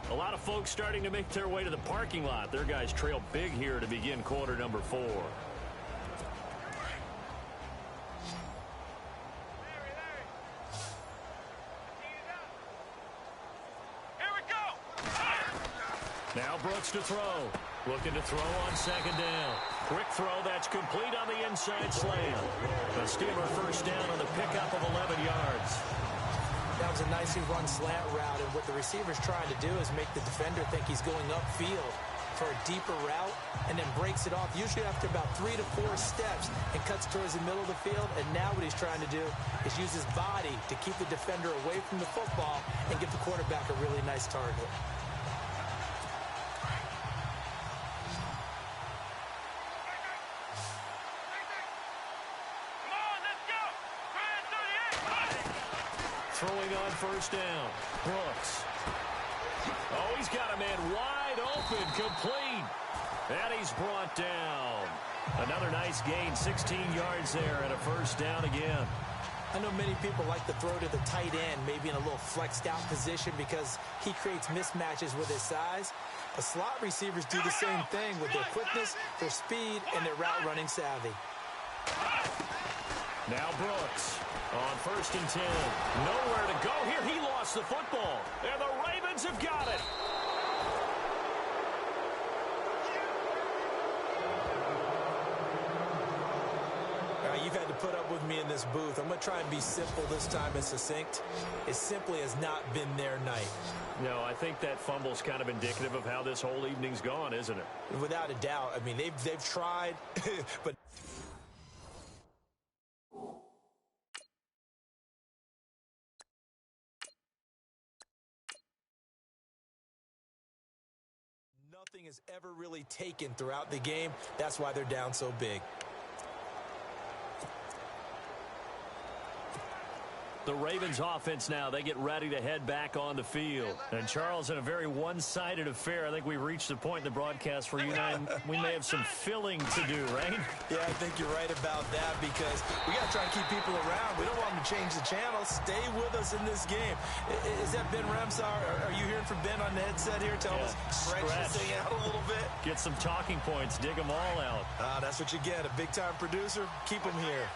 A lot of folks starting to make their way to the parking lot. Their guys trail big here to begin quarter number 4. Here we go! Now Brooks to throw. Looking to throw on second down. Quick throw that's complete on the inside slant. The Steeler first down on the pickup of 11 yards. That was a nicely run slant route, and what the receiver's trying to do is make the defender think he's going upfield for a deeper route and then breaks it off, usually after about 3 to 4 steps, and cuts towards the middle of the field. And now what he's trying to do is use his body to keep the defender away from the football and give the quarterback a really nice target. Throwing on first down. Brooks. Oh, he's got a man wide open, complete. And he's brought down. Another nice gain, 16 yards there, and a first down again. I know many people like to throw to the tight end, maybe in a little flexed out position because he creates mismatches with his size. But slot receivers do the same thing with their quickness, their speed, and their route running savvy. Now Brooks on first and 10. Nowhere to go here. He lost the football. And the Ravens have got it. You've had to to put up with me in this booth. I'm going to try and be simple this time and succinct. It simply has not been their night. No, I think that fumble's kind of indicative of how this whole evening's gone, isn't it? Without a doubt. I mean, they've tried, but nothing is ever really taken throughout the game. That's why they're down so big. The Ravens offense now, they get ready to head back on the field. And Charles, in a very one-sided affair, I think we've reached the point in the broadcast where you and I, we may have some filling to do, right? Yeah, I think you're right about that because we got to try to keep people around. We don't want them to change the channel. Stay with us in this game. Is that Ben Ramsar? Are you hearing from Ben on the headset here? Tell us, stretch this thing out a little bit. Get some talking points. Dig them all out. That's what you get. A big-time producer. Keep him here.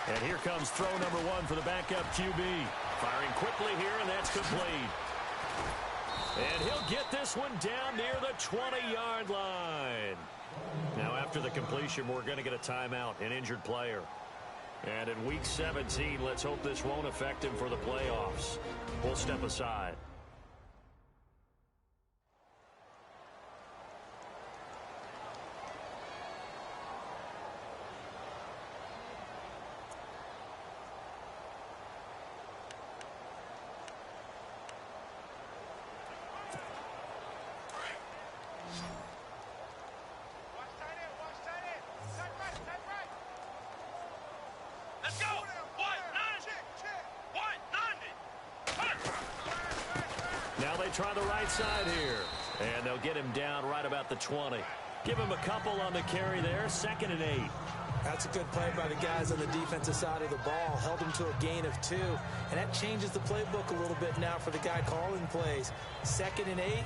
And here comes throw number one for the backup QB. Firing quickly here, and that's complete. And he'll get this one down near the 20-yard line. Now, after the completion, we're going to get a timeout, an injured player. And in Week 17, let's hope this won't affect him for the playoffs. We'll step aside. Now they try the right side here. And they'll get him down right about the 20. Give him a couple on the carry there. 2nd and 8. That's a good play by the guys on the defensive side of the ball. Held him to a gain of 2. And that changes the playbook a little bit now for the guy calling plays. 2nd and 8.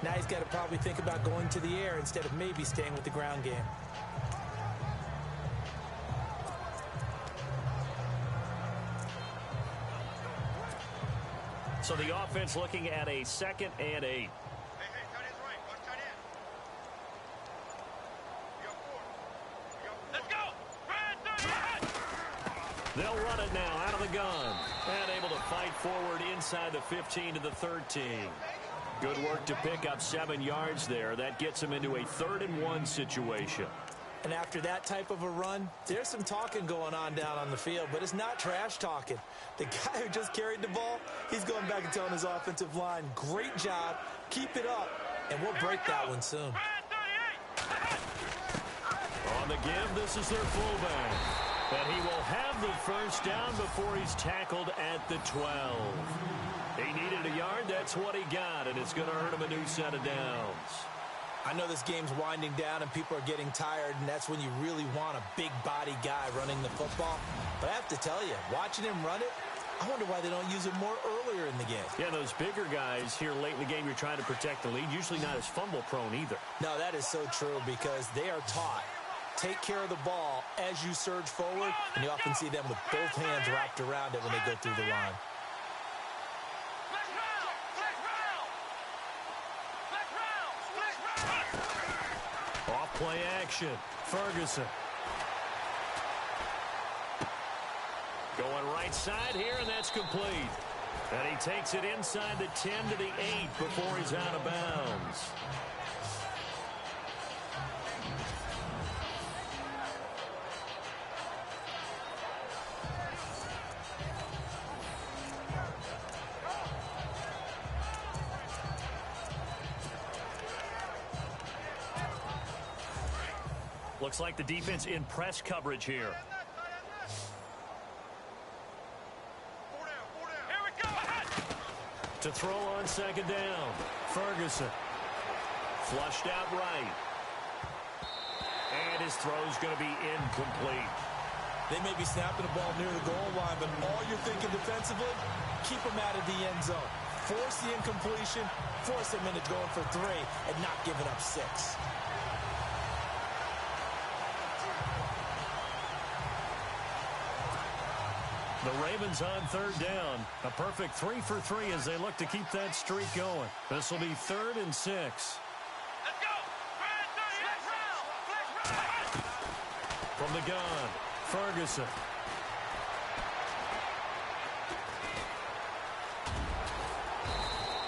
Now he's got to probably think about going to the air instead of maybe staying with the ground game. So the offense looking at a 2nd and 8. Hey, tight end's right. Watch tight end. You got 4. Let's go. They'll run it now out of the gun. And able to fight forward inside the 15 to the 13. Good work to pick up 7 yards there. That gets him into a 3rd and 1 situation. And after that type of a run, there's some talking going on down on the field, but it's not trash talking. The guy who just carried the ball, he's going back and telling his offensive line, great job, keep it up, and we'll break that one soon. On the give, this is their fullback. And he will have the first down before he's tackled at the 12. He needed a yard, that's what he got, and it's going to earn him a new set of downs. I know this game's winding down and people are getting tired, and that's when you really want a big body guy running the football. But I have to tell you, watching him run it, I wonder why they don't use him more earlier in the game. Yeah, those bigger guys here late in the game, you're trying to protect the lead, usually not as fumble prone either. No, that is so true because they are taught. Take care of the ball as you surge forward, and you often see them with both hands wrapped around it when they go through the line. Play action. Ferguson. Going right side here, and that's complete. And he takes it inside the 10 to the 8 before he's out of bounds. Looks like the defense in press coverage here. Here we go. To throw on 2nd down. Ferguson. Flushed out right. And his throw's going to be incomplete. They may be snapping the ball near the goal line, but all you're thinking defensively, keep them out of the end zone. Force the incompletion, force them into going for 3, and not giving up 6. The Ravens on third down. A perfect 3 for 3 as they look to keep that streak going. This will be 3rd and 6. Let's go. Flash round. From the gun, Ferguson.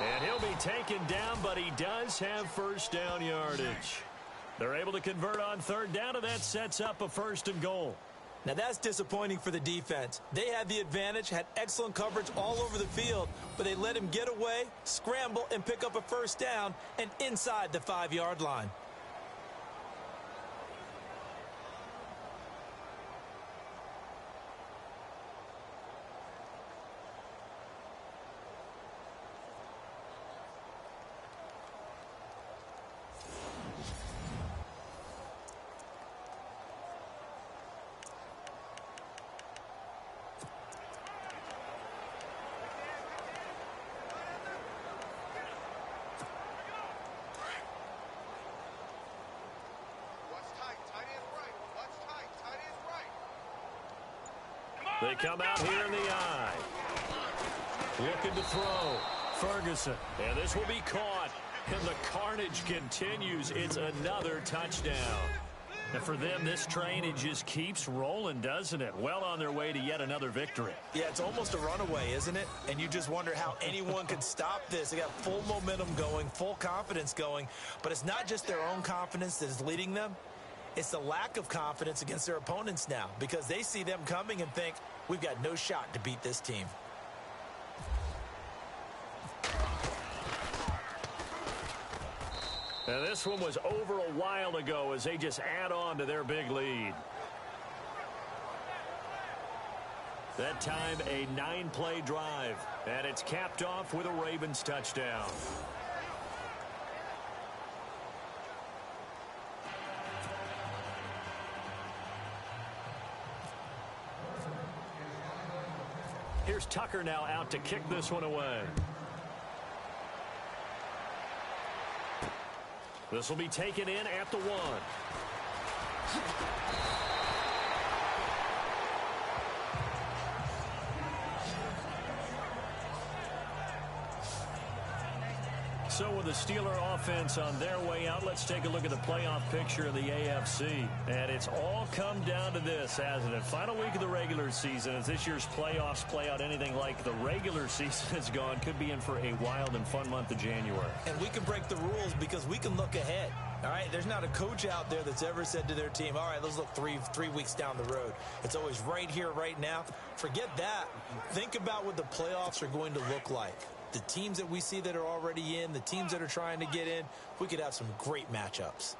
And he'll be taken down, but he does have first down yardage. They're able to convert on third down, and that sets up a 1st and goal. Now, that's disappointing for the defense. They had the advantage, had excellent coverage all over the field, but they let him get away, scramble, and pick up a 1st down and inside the 5-yard line. They come out here in the eye. Looking to throw. Ferguson. And this will be caught. And the carnage continues. It's another touchdown. And for them, this train, it just keeps rolling, doesn't it? Well on their way to yet another victory. Yeah, it's almost a runaway, isn't it? And you just wonder how anyone could stop this. They got full momentum going, full confidence going. But it's not just their own confidence that is leading them. It's the lack of confidence against their opponents now because they see them coming and think, we've got no shot to beat this team. And this one was over a while ago as they just add on to their big lead. That time, a 9-play drive, and it's capped off with a Ravens touchdown. Here's Tucker now out to kick this one away. This will be taken in at the 1. So with the Steeler offense on their way out, let's take a look at the playoff picture of the AFC. And it's all come down to this, hasn't it? Final week of the regular season, as this year's playoffs play out anything like the regular season has gone, could be in for a wild and fun month of January. And we can break the rules because we can look ahead. All right, there's not a coach out there that's ever said to their team, all right, let's look three weeks down the road. It's always right here, right now. Forget that. Think about what the playoffs are going to look like. The teams that we see that are already in, the teams that are trying to get in, we could have some great matchups.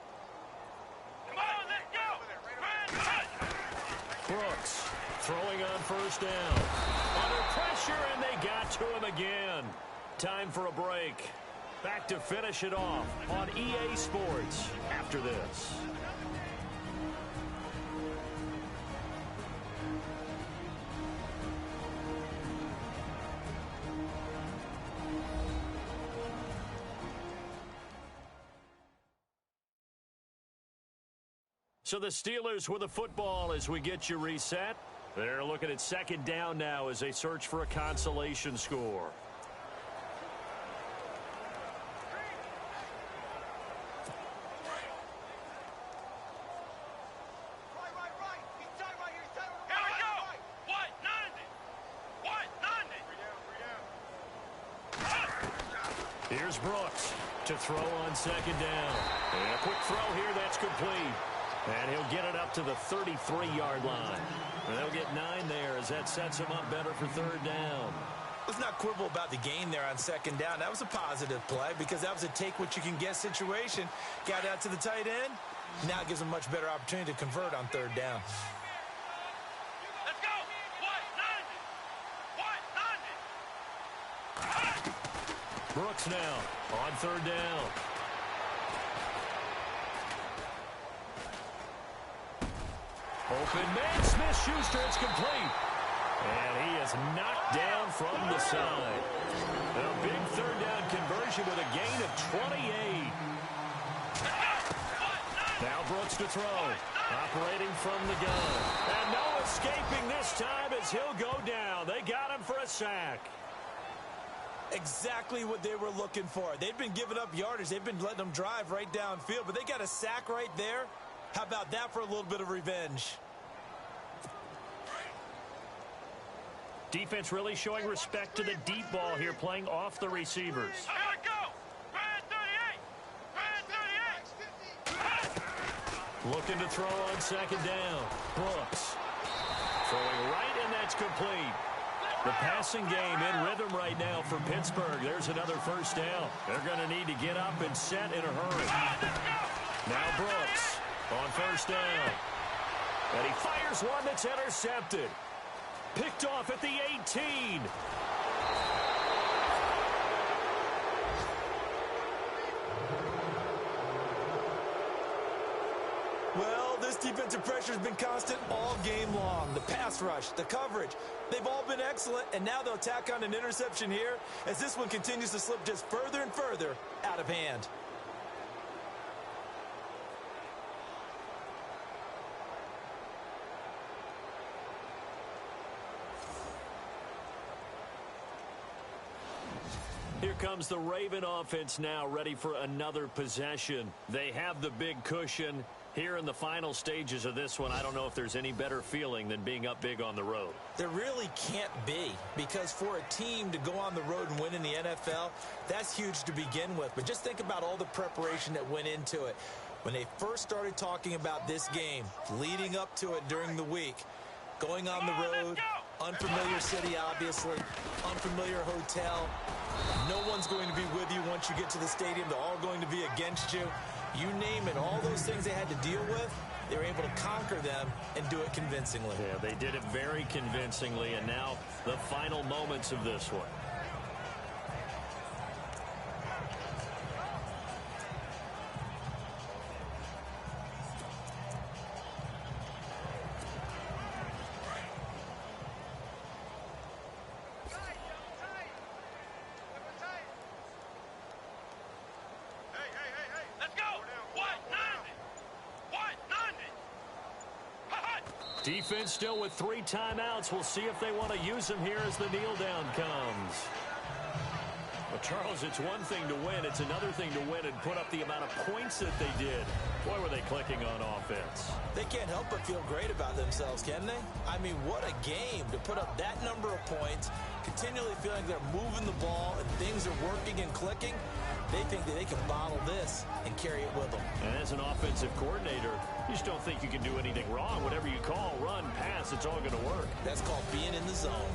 Come on, let's go. Brooks throwing on first down. Under pressure, and they got to him again. Time for a break. Back to finish it off on EA Sports after this. So the Steelers with the football as we get you reset. They're looking at 2nd down now as they search for a consolation score. Here's Brooks to throw on 2nd down. And a quick throw here, that's complete. And he'll get it up to the 33-yard line. And they'll get 9 there as that sets him up better for 3rd down. Let's not quibble about the gain there on 2nd down. That was a positive play because that was a take-what-you-can-get situation. Got out to the tight end. Now it gives him a much better opportunity to convert on 3rd down. Let's go. Brooks now on 3rd down. Open man, Smith-Schuster, it's complete. And he is knocked down from the side. A big 3rd down conversion with a gain of 28. Now Brooks to throw. Operating from the gun. And Noah escaping this time as he'll go down. They got him for a sack. Exactly what they were looking for. They've been giving up yardage. They've been letting them drive right downfield, but they got a sack right there. How about that for a little bit of revenge? Defense really showing respect to the deep ball here, playing off the receivers. Here we go. Brand 38. Brand 38. Looking to throw on second down. Brooks throwing right, and that's complete. The passing game in rhythm right now for Pittsburgh. There's another first down. They're going to need to get up and set in a hurry. Now Brooks on first down. And he fires one that's intercepted. Picked off at the 18. Well, this defensive pressure has been constant all game long. The pass rush, the coverage, they've all been excellent, and now they'll tack on an interception here as this one continues to slip just further and further out of hand. Here comes the Raven offense now, ready for another possession. They have the big cushion. Here in the final stages of this one, I don't know if there's any better feeling than being up big on the road. There really can't be, because for a team to go on the road and win in the NFL, that's huge to begin with. But just think about all the preparation that went into it. When they first started talking about this game, leading up to it during the week, going on the road, unfamiliar city, obviously, unfamiliar hotel. No one's going to be with you once you get to the stadium. They're all going to be against you. You name it, all those things they had to deal with, they were able to conquer them and do it convincingly. Yeah, they did it very convincingly, and now the final moments of this one. Defense still with 3 timeouts. We'll see if they want to use them here as the kneel down comes. Well, Charles, it's one thing to win. It's another thing to win and put up the amount of points that they did. Boy, were they clicking on offense. They can't help but feel great about themselves, can they? I mean, what a game to put up that number of points, continually feeling they're moving the ball and things are working and clicking. They think that they can bottle this and carry it with them. And as an offensive coordinator, you just don't think you can do anything wrong. Whatever you call, run, pass, it's all going to work. That's called being in the zone.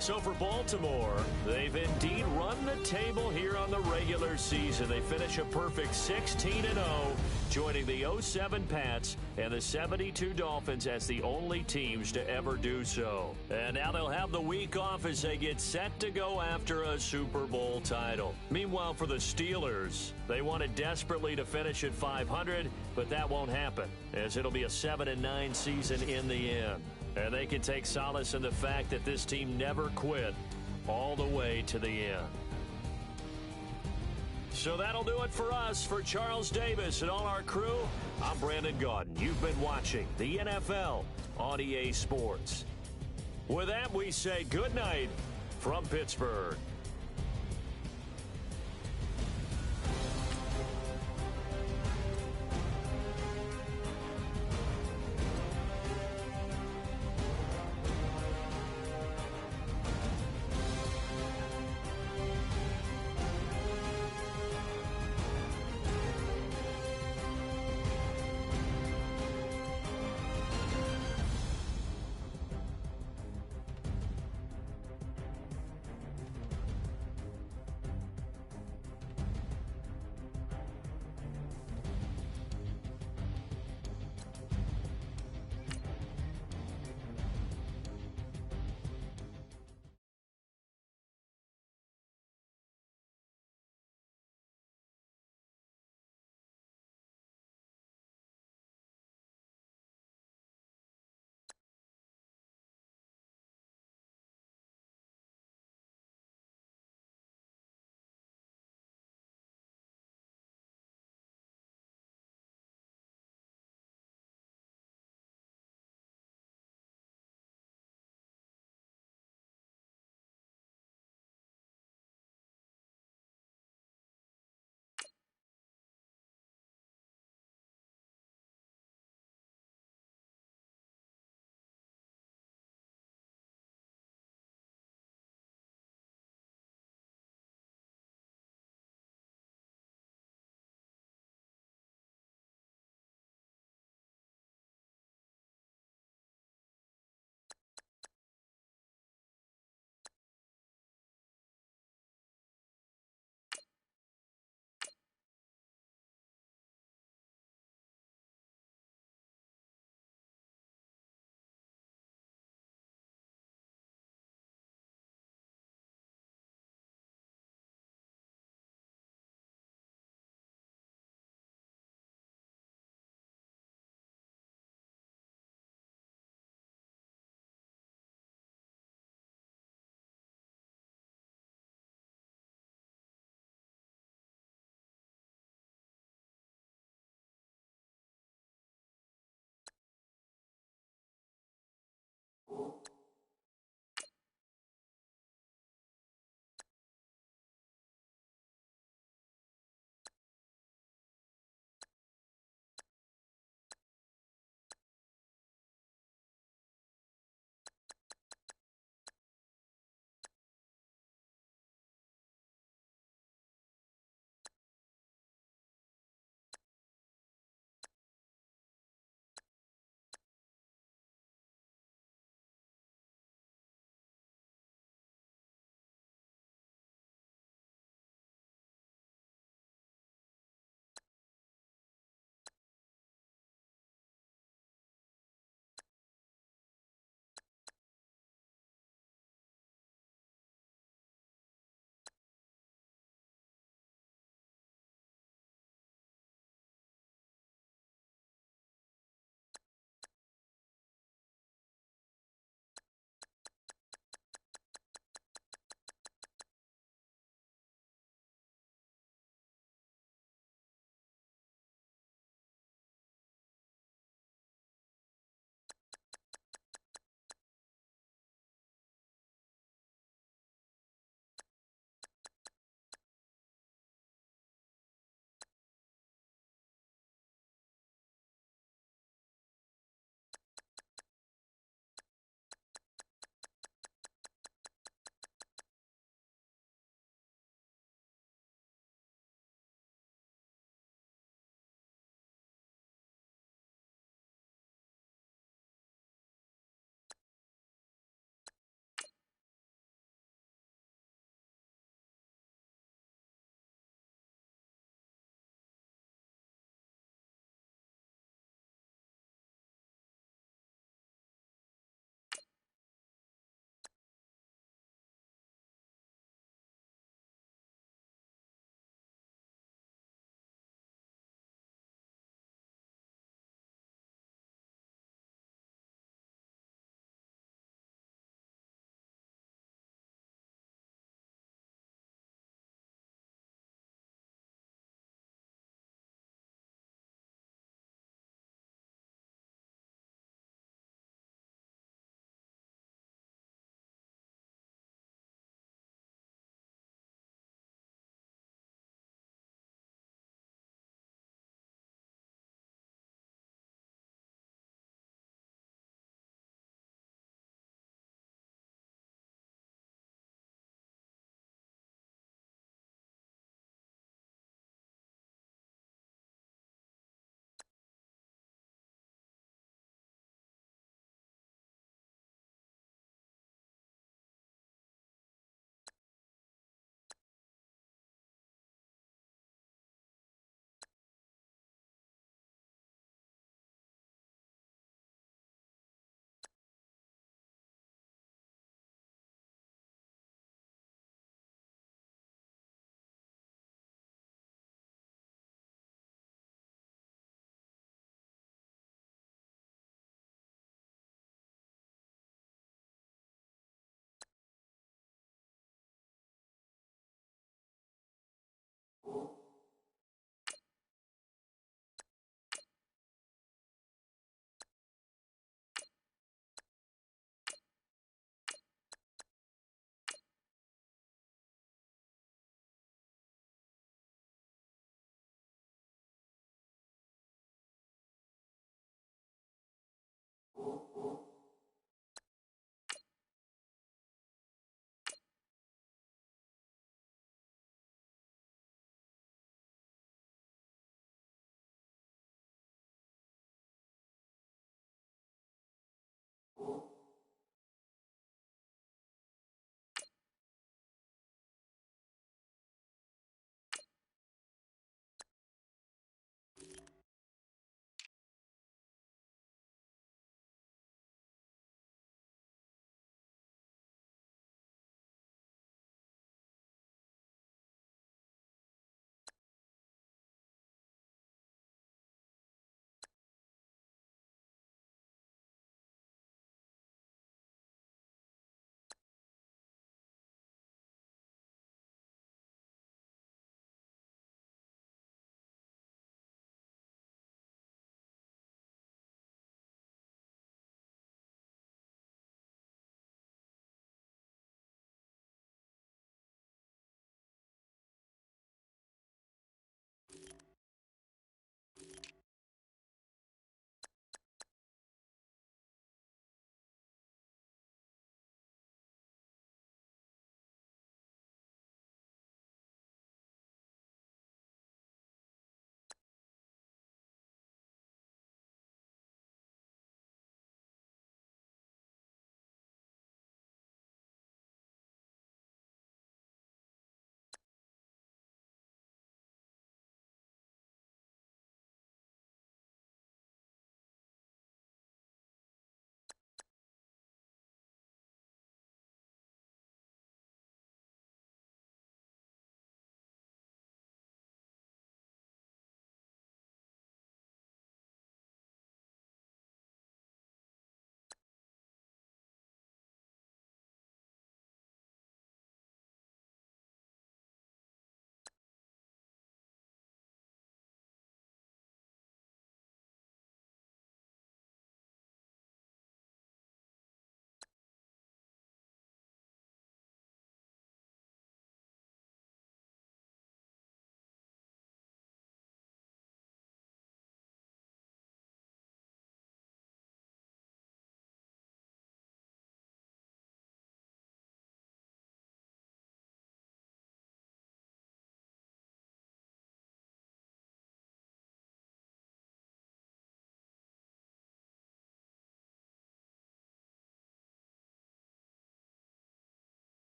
So for Baltimore, they've indeed run the table here on the regular season. They finish a perfect 16-0, joining the 07 Pats and the 72 Dolphins as the only teams to ever do so. And now they'll have the week off as they get set to go after a Super Bowl title. Meanwhile, for the Steelers, they wanted desperately to finish at 500, but that won't happen, as it'll be a 7-9 season in the end. And they can take solace in the fact that this team never quit all the way to the end. So that'll do it for us. For Charles Davis and all our crew, I'm Brandon Gaudin. You've been watching the NFL on EA Sports. With that, we say good night from Pittsburgh.